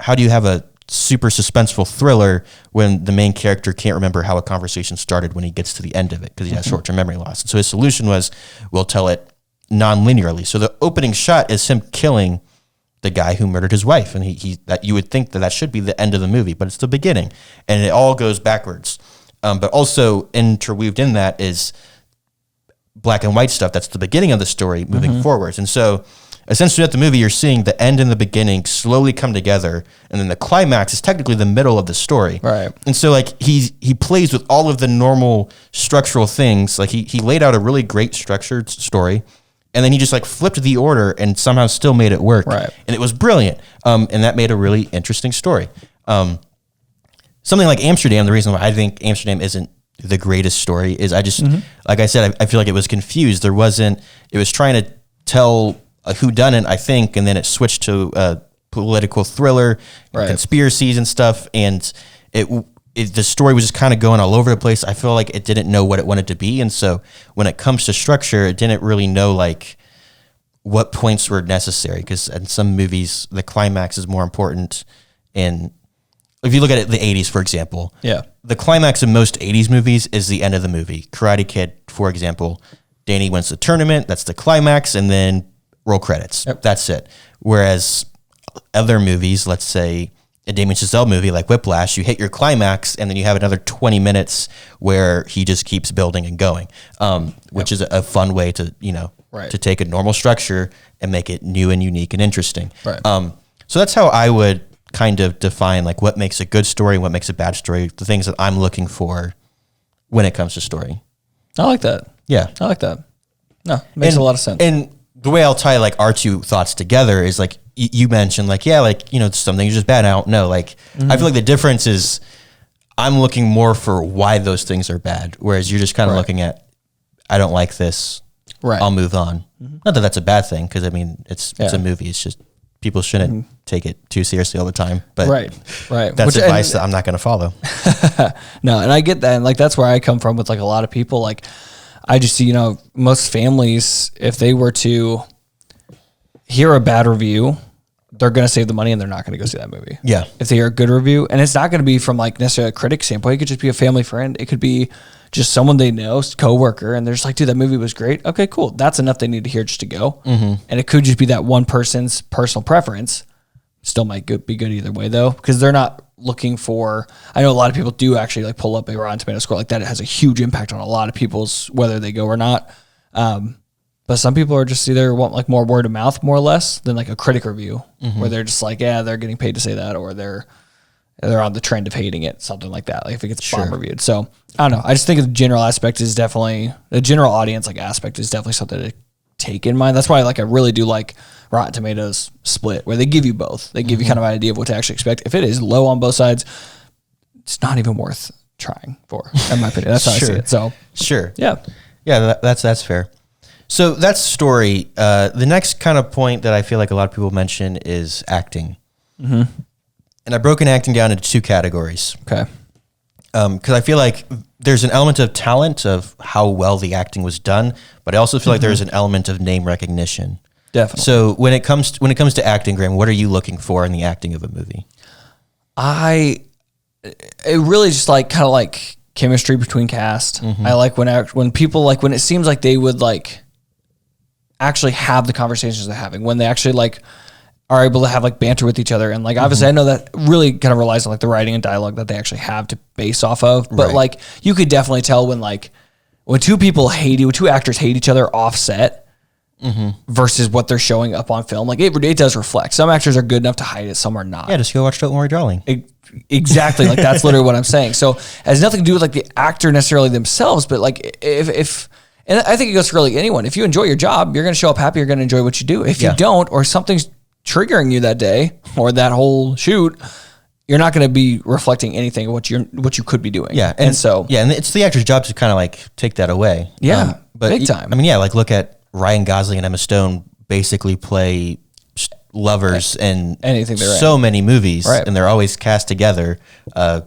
have a super suspenseful thriller when the main character can't remember how a conversation started when he gets to the end of it because he has short-term memory loss. And so his solution was, we'll tell it non-linearly. So the opening shot is him killing the guy who murdered his wife, and he that you would think that should be the end of the movie, but it's the beginning, and it all goes backwards. But also interweaved in that is black and white stuff. That's the beginning of the story moving forwards. And so essentially at the movie, you're seeing the end and the beginning slowly come together. And then the climax is technically the middle of the story. Right. And so like he plays with all of the normal structural things. Like he laid out a really great structured story, and then he just like flipped the order and somehow still made it work. Right. And it was brilliant. And that made a really interesting story. Something like Amsterdam, the reason why I think Amsterdam isn't the greatest story is I just, like I said, I feel like it was confused. It was trying to tell a whodunit, I think, and then it switched to a political thriller, conspiracies and stuff, and the story was just kind of going all over the place. I feel like it didn't know what it wanted to be, and so when it comes to structure, it didn't really know like what points were necessary, because in some movies, the climax is more important. And if you look at it, the 80s, for example, the climax of most 80s movies is the end of the movie. Karate Kid, for example, Danny wins the tournament, that's the climax, and then roll credits. That's it. Whereas other movies, let's say a Damien Chazelle movie like Whiplash, you hit your climax, and then you have another 20 minutes where he just keeps building and going, which is a fun way to, to take a normal structure and make it new and unique and interesting. So that's how I would kind of define like what makes a good story, what makes a bad story, the things that I'm looking for when it comes to story. I like that. Yeah. I like that. No, it makes a lot of sense. And the way I'll tie like our two thoughts together is like you mentioned like, yeah, like, you know, some things are just bad. I don't know. Like, I feel like the difference is I'm looking more for why those things are bad. Whereas you're just kind of looking at, I don't like this. Right. I'll move on. Not that that's a bad thing. Cause I mean, it's a movie. It's just people shouldn't take it too seriously all the time, but right. That's advice that I'm not going to follow. No. And I get that. And like, that's where I come from with like a lot of people. Like I just see, you know, most families, if they were to hear a bad review, they're going to save the money and they're not going to go see that movie. Yeah. If they hear a good review, and it's not going to be from like necessarily a critic standpoint, it could just be a family friend. It could be just someone they know, coworker, and they're just like, dude, that movie was great. Okay, cool. That's enough they need to hear just to go. And it could just be that one person's personal preference. Still might be good either way though, because they're not looking for, I know a lot of people do actually like pull up a Rotten Tomato score like that. It has a huge impact on a lot of people's, whether they go or not. But some people are just either want like more word of mouth, more or less, than like a critic review, where they're just like, yeah, they're getting paid to say that, or they're on the trend of hating it, something like that. Like if it gets bomb reviewed. So I don't know. I just think the general aspect is definitely the general audience like aspect is definitely something to take in mind. That's why like I really do like Rotten Tomatoes split, where they give you both. They give you kind of an idea of what to actually expect. If it is low on both sides, it's not even worth trying for, in my opinion. That's how I see it. So yeah, that's fair. So that's story. The next kind of point that I feel like a lot of people mention is acting. And I've broken acting down into two categories. Okay. Because I feel like there's an element of talent of how well the acting was done, but I also feel like there's an element of name recognition. Definitely. So when it comes to acting, Graham, what are you looking for in the acting of a movie? It really just like kind of like chemistry between cast. I like when people like when it seems like they would like actually have the conversations they're having, when they actually like are able to have like banter with each other. And like, obviously I know that really kind of relies on like the writing and dialogue that they actually have to base off of. But like, you could definitely tell when two actors hate each other off set versus what they're showing up on film. Like it does reflect. Some actors are good enough to hide it. Some are not. Yeah. Just go watch Don't Worry, Darling. Exactly. Like that's literally what I'm saying. So it has nothing to do with like the actor necessarily themselves, but like if and I think it goes for really anyone. If you enjoy your job, you're going to show up happy. You're going to enjoy what you do. If you don't, or something's triggering you that day or that whole shoot, you're not going to be reflecting anything of what you could be doing. Yeah. And it's the actor's job to kind of like take that away. Yeah. But big time. I mean, yeah, like look at Ryan Gosling and Emma Stone basically play lovers in anything they're so many movies, and they're always cast together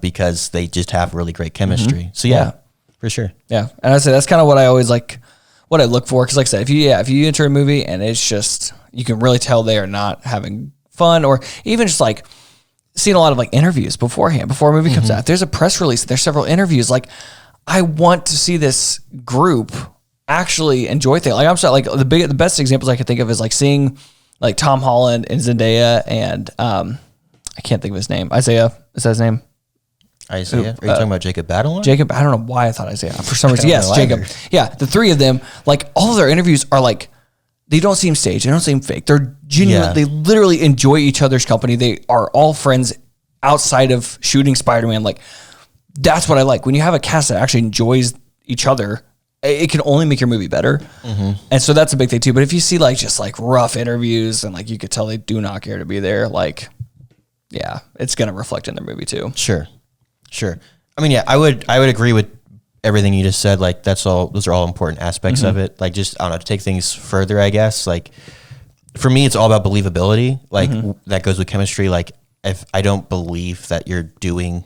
because they just have really great chemistry. So yeah. For sure. Yeah. And I say that's kind of what I always like, what I look for. Cause like I said, if you enter a movie and it's just, you can really tell they are not having fun, or even just like seeing a lot of like interviews beforehand, before a movie comes out, there's a press release, there's several interviews. Like I want to see this group actually enjoy things. Like I'm sorry, like the best examples I could think of is like seeing like Tom Holland and Zendaya and, I can't think of his name. Isaiah, is that his name? Isaiah? Are you talking about Jacob Batalon? Jacob, I don't know why I thought Isaiah. For some reason, yes, Jacob. Yeah, the three of them, like all of their interviews are like, they don't seem staged. They don't seem fake. They're genuine. They literally enjoy each other's company. They are all friends outside of shooting Spider-Man. Like that's what I like. When you have a cast that actually enjoys each other, it can only make your movie better. And so that's a big thing too. But if you see like just like rough interviews and like you could tell they do not care to be there, like, yeah, it's going to reflect in their movie too. Sure. I mean, yeah, I would agree with everything you just said. Like those are all important aspects of it. Like just, I don't know, to take things further, I guess, like for me, it's all about believability. Like that goes with chemistry. Like if I don't believe that you're doing,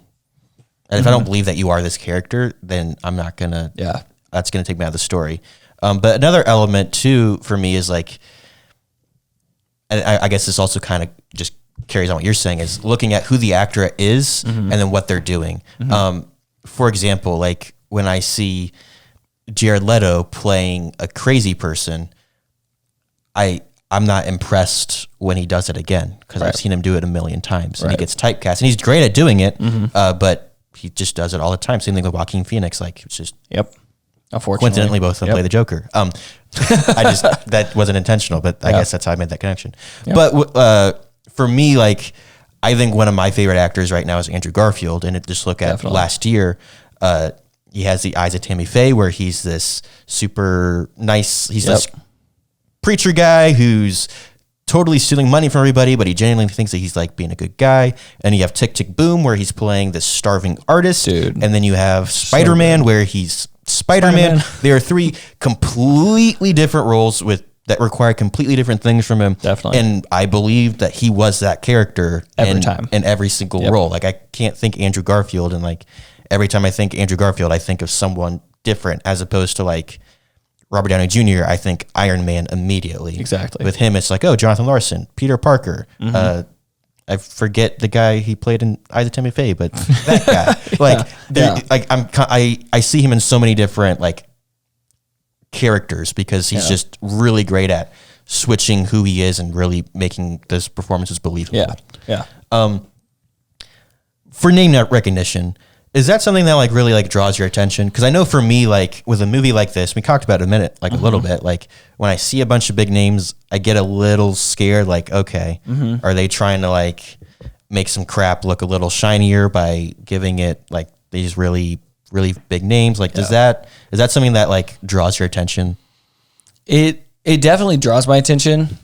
and if I don't believe that you are this character, then I'm not gonna, that's going to take me out of the story. But another element too, for me is like, and I guess this also kind of just carries on what you're saying, is looking at who the actor is and then what they're doing. For example, like when I see Jared Leto playing a crazy person, I'm not impressed when he does it again, because I've seen him do it a million times and he gets typecast and he's great at doing it, but he just does it all the time. Same thing with Joaquin Phoenix. Like it's just, unfortunately, coincidentally, both of them play the Joker. That wasn't intentional, but I guess that's how I made that connection. But for me, like, I think one of my favorite actors right now is Andrew Garfield. And just look at last year, he has The Eyes of Tammy Faye, where he's this super nice, he's this preacher guy who's totally stealing money from everybody, but he genuinely thinks that he's like being a good guy. And you have Tick Tick Boom, where he's playing this starving artist. Dude. And then you have Spider-Man, where he's Spider-Man. There are 3 completely different roles that require completely different things from him. Definitely. And I believe that he was that character in every single role. Like, I can't think Andrew Garfield, and like every time I think Andrew Garfield, I think of someone different, as opposed to like Robert Downey Jr., I think Iron Man immediately. Exactly. With him, it's like, oh, Jonathan Larson, Peter Parker. I forget the guy he played in Eyes of Tammy Faye, but that guy. I see him in so many different like characters, because he's just really great at switching who he is and really making those performances believable. Yeah. For name recognition, is that something that like really like draws your attention? Because I know for me, like with a movie like this, we talked about it a minute, like a little bit, like when I see a bunch of big names, I get a little scared, like, okay, are they trying to like make some crap look a little shinier by giving it like these really, really big names? Like, is that something that like draws your attention? It definitely draws my attention,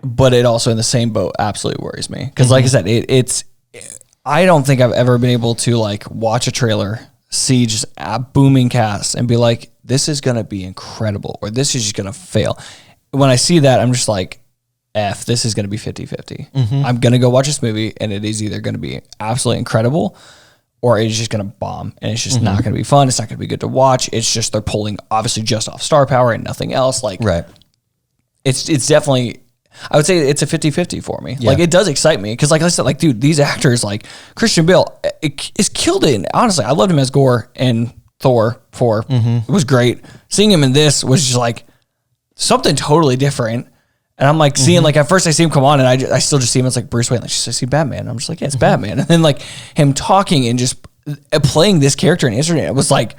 but it also, in the same boat, absolutely worries me. Because like I said, it's I don't think I've ever been able to like watch a trailer, see just a booming cast, and be like, this is going to be incredible, or this is just going to fail. When I see that, I'm just like, this is going to be 50-50. I'm going to go watch this movie, and it is either going to be absolutely incredible, or it's just going to bomb, and it's just not going to be fun. It's not going to be good to watch. It's just, they're pulling obviously just off star power and nothing else. Like, it's definitely, I would say it's a 50-50 for me. Like, it does excite me, because like I said, like, dude, these actors, like Christian Bale is killed it. Honestly, I loved him as Gore in Thor 4. It was great. Seeing him in this was just like something totally different. And I'm like seeing, like, at first I see him come on, and I still just see him as like Bruce Wayne. Like, I see Batman. I'm just like, yeah, it's Batman. And then like him talking and just playing this character and answering it was like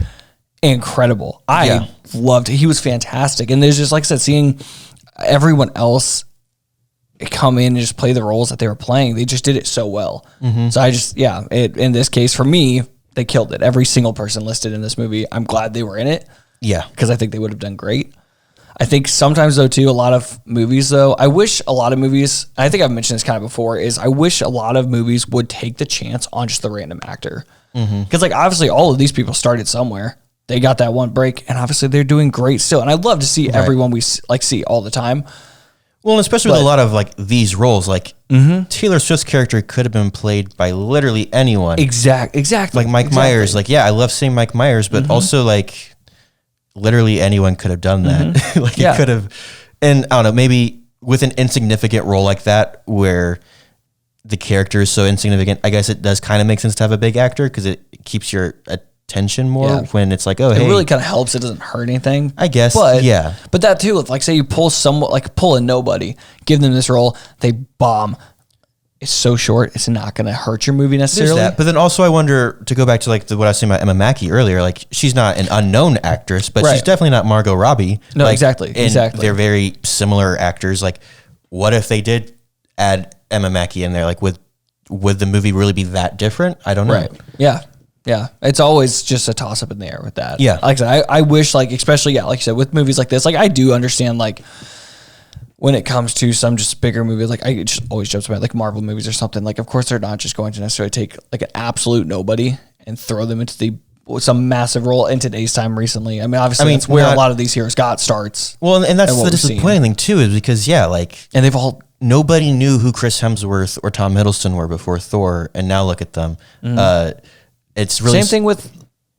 incredible. I loved it. He was fantastic. And there's just, like I said, seeing everyone else come in and just play the roles that they were playing. They just did it so well. So I just, in this case, for me, they killed it. Every single person listed in this movie, I'm glad they were in it. Yeah. Because I think they would have done great. I think sometimes, though, too, a lot of movies, though, I wish a lot of movies, I think I've mentioned this kind of before, is I wish a lot of movies would take the chance on just the random actor. Because, like, obviously, all of these people started somewhere. They got that one break, and obviously they're doing great still. And I'd love to see everyone we like see all the time. Well, and especially with a lot of like these roles, like Taylor Swift's character could have been played by literally anyone. Exactly. Like Mike Myers. Like, I love seeing Mike Myers, but also like literally anyone could have done that. Like, it could have, and I don't know, maybe with an insignificant role like that, where the character is so insignificant, I guess it does kind of make sense to have a big actor, because it keeps your attention more when it's like, oh, hey. It really kind of helps. It doesn't hurt anything, I guess. But but that too, if like say you pull someone, like pull a nobody, give them this role, they bomb. It's so short, it's not going to hurt your movie necessarily. There's that. But then also I wonder, to go back to like what I was saying about Emma Mackey earlier, like she's not an unknown actress, but she's definitely not Margot Robbie. No, like, exactly. They're very similar actors. Like, what if they did add Emma Mackey in there? Like, would the movie really be that different? I don't know. Right. Yeah. It's always just a toss up in the air with that. Yeah. Like I said, I wish, like, especially, like you said, with movies like this, like I do understand, like, when it comes to some just bigger movies, like I just always jump about like Marvel movies or something. Like, of course, they're not just going to necessarily take like an absolute nobody and throw them into some massive role in today's time recently. I mean, obviously, that's where a lot of these heroes got starts. Well, and that's the disappointing thing too, is because and they've all, nobody knew who Chris Hemsworth or Tom Hiddleston were before Thor, and now look at them. It's really same thing with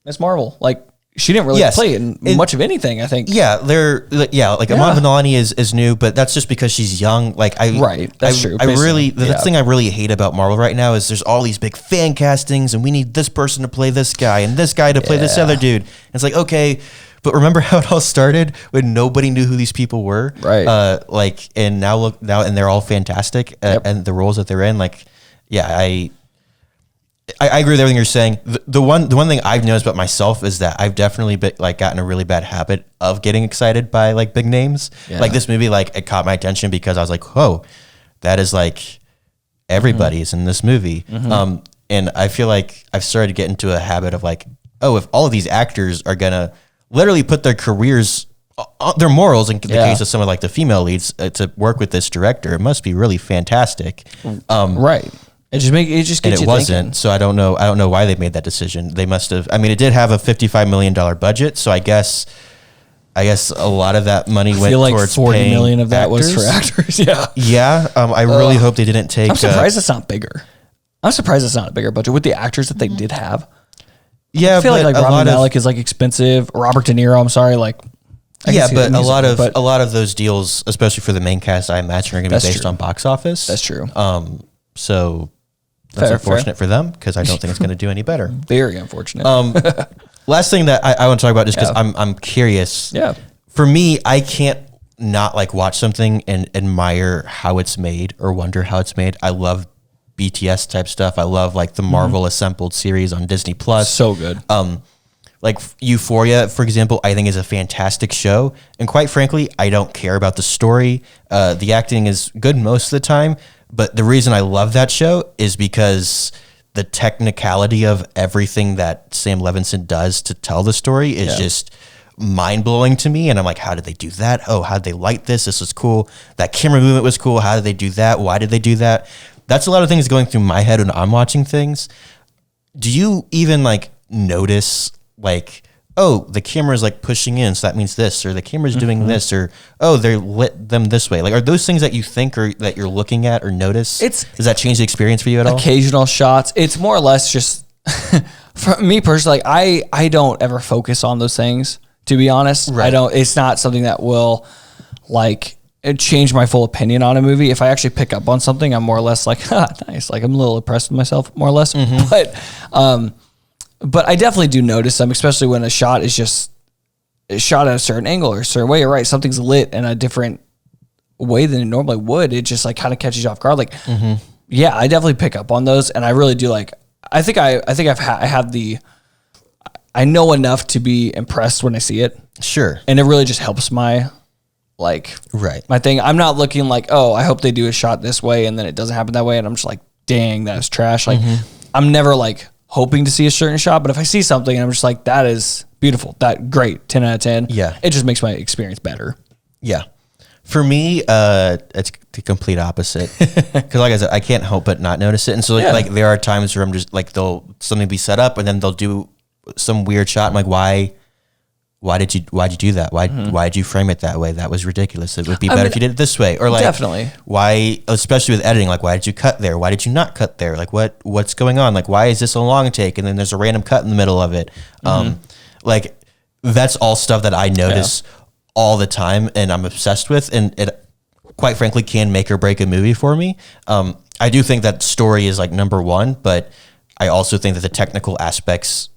Miss Marvel. Like, she didn't really play in much of anything, I think. Yeah, Iman Vellani is new, but that's just because she's young. Like, that's true. The thing I really hate about Marvel right now is there's all these big fan castings, and we need this person to play this guy and this guy to play this other dude. And it's like, okay, but remember how it all started when nobody knew who these people were, right? And now they're all fantastic, and the roles that they're in. Like, I agree with everything you're saying. The one thing I've noticed about myself is that I've definitely gotten a really bad habit of getting excited by like big names. Yeah. Like this movie, like it caught my attention because I was like, oh, that is like everybody's in this movie. And I feel like I've started to get into a habit of like, oh, if all of these actors are gonna literally put their careers their morals in the case of some of like the female leads to work with this director, it must be really fantastic. Right. It just gets you wasn't. thinking. So I don't know why they made that decision. They must have. I mean, it did have a $55 million budget, so I guess a lot of that money went towards $40 paying million of that actors. was for actors. Yeah. Yeah. I really hope they didn't take. I'm surprised it's not bigger. I'm surprised it's not a bigger budget with the actors that they did have. Yeah, I feel like Rami Malek is like expensive. Robert De Niro. I'm sorry, like. But a lot of those deals, especially for the main cast, I imagine are going to be based on box office. That's true. So that's unfortunate for them because I don't think it's going to do any better. Very unfortunate. Last thing that I want to talk about, just because I'm curious. Yeah. For me, I can't not like watch something and admire how it's made or wonder how it's made. I love BTS type stuff. I love like the Marvel assembled series on Disney Plus. So good. Like Euphoria, for example, I think is a fantastic show. And quite frankly, I don't care about the story. The acting is good most of the time. But the reason I love that show is because the technicality of everything that Sam Levinson does to tell the story is just mind-blowing to me. And I'm like, how did they do that? Oh, how did they light this? This was cool. That camera movement was cool. How did they do that? Why did they do that? That's a lot of things going through my head when I'm watching things. Do you even like notice like, oh, the camera's like pushing in, so that means this, or the camera's doing this, or oh, they lit them this way. Like, are those things that you think or that you're looking at or notice? Does that change the experience for you at all? Occasional shots. It's more or less just for me personally. Like, I don't ever focus on those things. To be honest, right. I don't. It's not something that will like change my full opinion on a movie. If I actually pick up on something, I'm more or less like, nice. Like I'm a little impressed with myself, more or less. But I definitely do notice them, especially when a shot is just shot at a certain angle or a certain way. You're right. Something's lit in a different way than it normally would. It just like kind of catches you off guard. Like, yeah, I definitely pick up on those, and I really do like. I think I have the. I know enough to be impressed when I see it. Sure, and it really just helps my my thing. I'm not looking like, oh, I hope they do a shot this way, and then it doesn't happen that way, and I'm just like, dang, that is trash. Like, I'm never like hoping to see a certain shot, but if I see something and I'm just like, that is beautiful, that great, 10 out of 10. Yeah. It just makes my experience better. Yeah. For me, it's the complete opposite. Because like I said, I can't help but not notice it. And so like there are times where I'm just like, something be set up and then they'll do some weird shot. I'm like, why'd you do that? Why'd you frame it that way? That was ridiculous. It would be better if you did it this way. Or like, definitely. Why, especially with editing, like why did you cut there? Why did you not cut there? Like what's going on? Like why is this a long take? And then there's a random cut in the middle of it. Like that's all stuff that I notice all the time and I'm obsessed with. And it quite frankly can make or break a movie for me. I do think that story is like number one, but I also think that the technical aspects.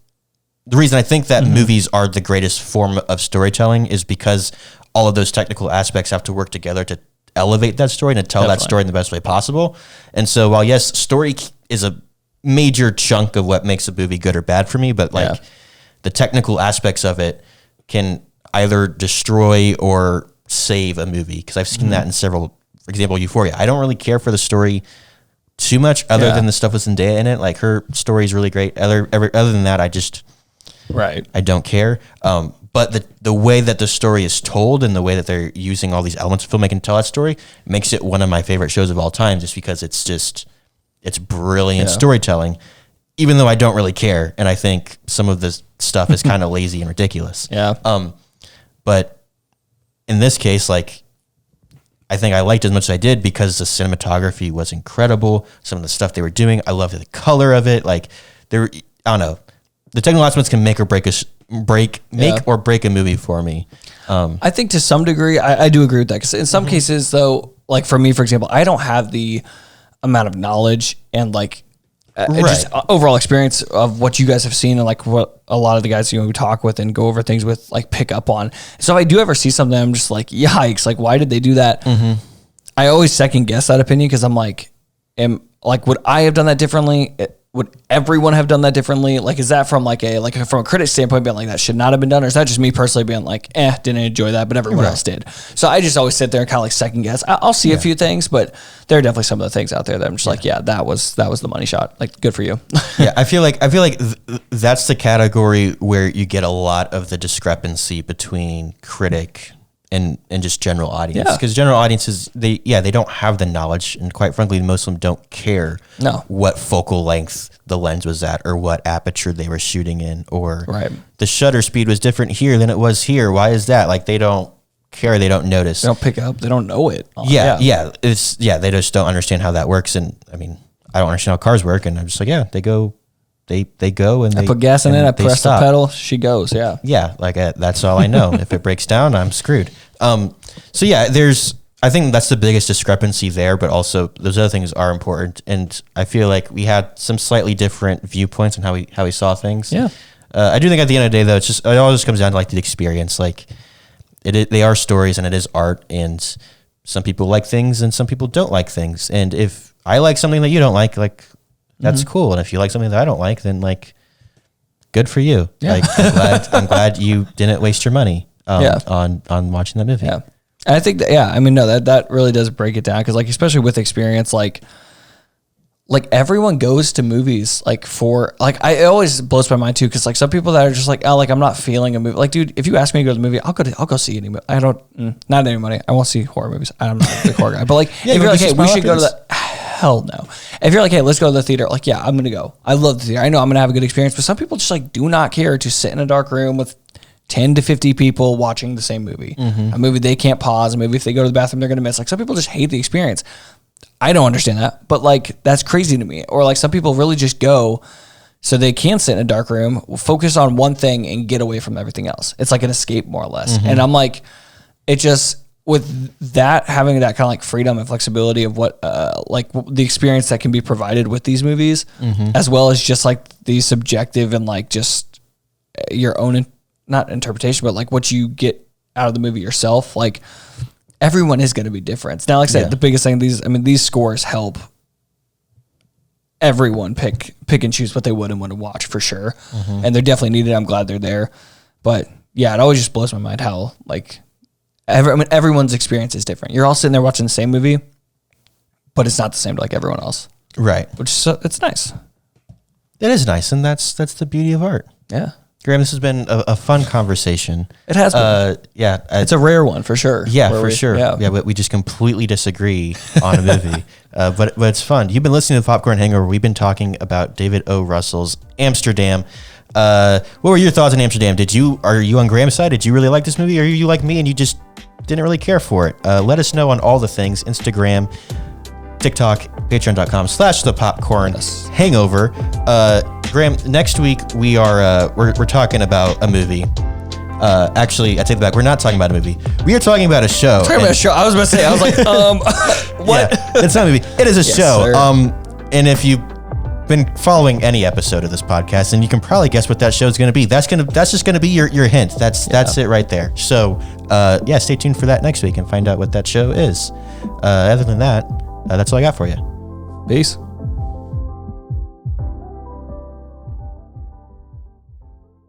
The reason I think that movies are the greatest form of storytelling is because all of those technical aspects have to work together to elevate that story and to tell that story in the best way possible. And so while yes, story is a major chunk of what makes a movie good or bad for me, but like the technical aspects of it can either destroy or save a movie. Because I've seen that in several, for example, Euphoria. I don't really care for the story too much other than the stuff with Zendaya in it. Like her story is really great. Other than that, I don't care. But the way that the story is told and the way that they're using all these elements of filmmaking to tell that story makes it one of my favorite shows of all time, just because it's brilliant storytelling, even though I don't really care. And I think some of this stuff is kind of lazy and ridiculous. Yeah. But in this case, like, I think I liked it as much as I did because the cinematography was incredible. Some of the stuff they were doing, I loved the color of it. Like I don't know. The technical aspects can make or break a movie for me. I think to some degree, I do agree with that. Because in some cases, though, like for me, for example, I don't have the amount of knowledge and like just overall experience of what you guys have seen and like what a lot of the guys we talk with and go over things with like pick up on. So if I do ever see something, I'm just like, yikes! Like why did they do that? I always second guess that opinion because I'm like, would I have done that differently? would everyone have done that differently? Like, is that from from a critic standpoint being like, that should not have been done? Or is that just me personally being like, didn't enjoy that, but everyone else did? So I just always sit there and kind of like second guess. I'll see a few things, but there are definitely some of the things out there that I'm just like, that was the money shot. Like, good for you. Yeah. I feel like that's the category where you get a lot of the discrepancy between critic and just general audience, because general audiences, they don't have the knowledge, and quite frankly, most of them don't care what focal length the lens was at, or what aperture they were shooting in, or the shutter speed was different here than it was here. Why is that? Like, they don't care, they don't notice, they don't pick up, they don't know it. They just don't understand how that works. And I mean, I don't understand how cars work, and I'm just like, they go and I put gas in it, I press the pedal, she goes. Like that's all I know. If it breaks down, I'm screwed. I think that's the biggest discrepancy there, but also those other things are important. And I feel like we had some slightly different viewpoints on how we saw things. I do think at the end of the day, though, it all just comes down to like the experience. Like they are stories, and it is art, and some people like things and some people don't like things. And if I like something that you don't like that's cool. And if you like something that I don't like, then like, good for you. Like, I'm glad you didn't waste your money on watching that movie. And I think that really does break it down, because like, especially with experience, like everyone goes to movies like for like, it always blows my mind too, because like some people that are just like, I'm not feeling a movie. Like, dude, if you ask me to go to the movie, I'll go see any movie. I don't not any money. I won't see horror movies. I'm not a big horror guy. But like, if you're like, hey, we should go to the hell no. If you're like, hey, let's go to the theater, like, I'm gonna go. I love the theater. I know I'm gonna have a good experience. But some people just like do not care to sit in a dark room with 10 to 50 people watching the same movie. A movie they can't pause, a movie if they go to the bathroom they're gonna miss. Like, some people just hate the experience. I don't understand that, but like, that's crazy to me. Or like, some people really just go so they can sit in a dark room, focus on one thing, and get away from everything else. It's like an escape, more or less. And I'm like, it just, with that, having that kind of like freedom and flexibility of what like the experience that can be provided with these movies, as well as just like the subjective and like just your own not interpretation, but like what you get out of the movie yourself. Like, everyone is going to be different. Now, like I said, the biggest thing, these scores help everyone pick and choose what they would and want to watch, for sure. And they're definitely needed. I'm glad they're there. But it always just blows my mind how like everyone's experience is different. You're all sitting there watching the same movie, but it's not the same to like everyone else. Right. Which is, it's nice. It is nice. And that's the beauty of art. Yeah. Graham, this has been a fun conversation. It has been. It's a rare one, for sure. Yeah, for sure. Yeah, but we just completely disagree on a movie. But it's fun. You've been listening to the Popcorn Hangover. We've been talking about David O. Russell's Amsterdam. What were your thoughts on Amsterdam? Are you on Graham's side? Did you really like this movie? Or are you like me and you just didn't really care for it? Let us know on all the things: Instagram, TikTok, patreon.com/thepopcornhangover. Graham, next week we're talking about a movie. Actually, I take it back. We're not talking about a movie. We are talking about a show. Talking about a show. I was about to say. I was like, what? Yeah, it's not a movie. It is a show. Sir. And if you've been following any episode of this podcast, and you can probably guess what that show is going to be. That's just going to be your hint. That's it right there. So, stay tuned for that next week and find out what that show is. Other than that, that's all I got for you. Peace.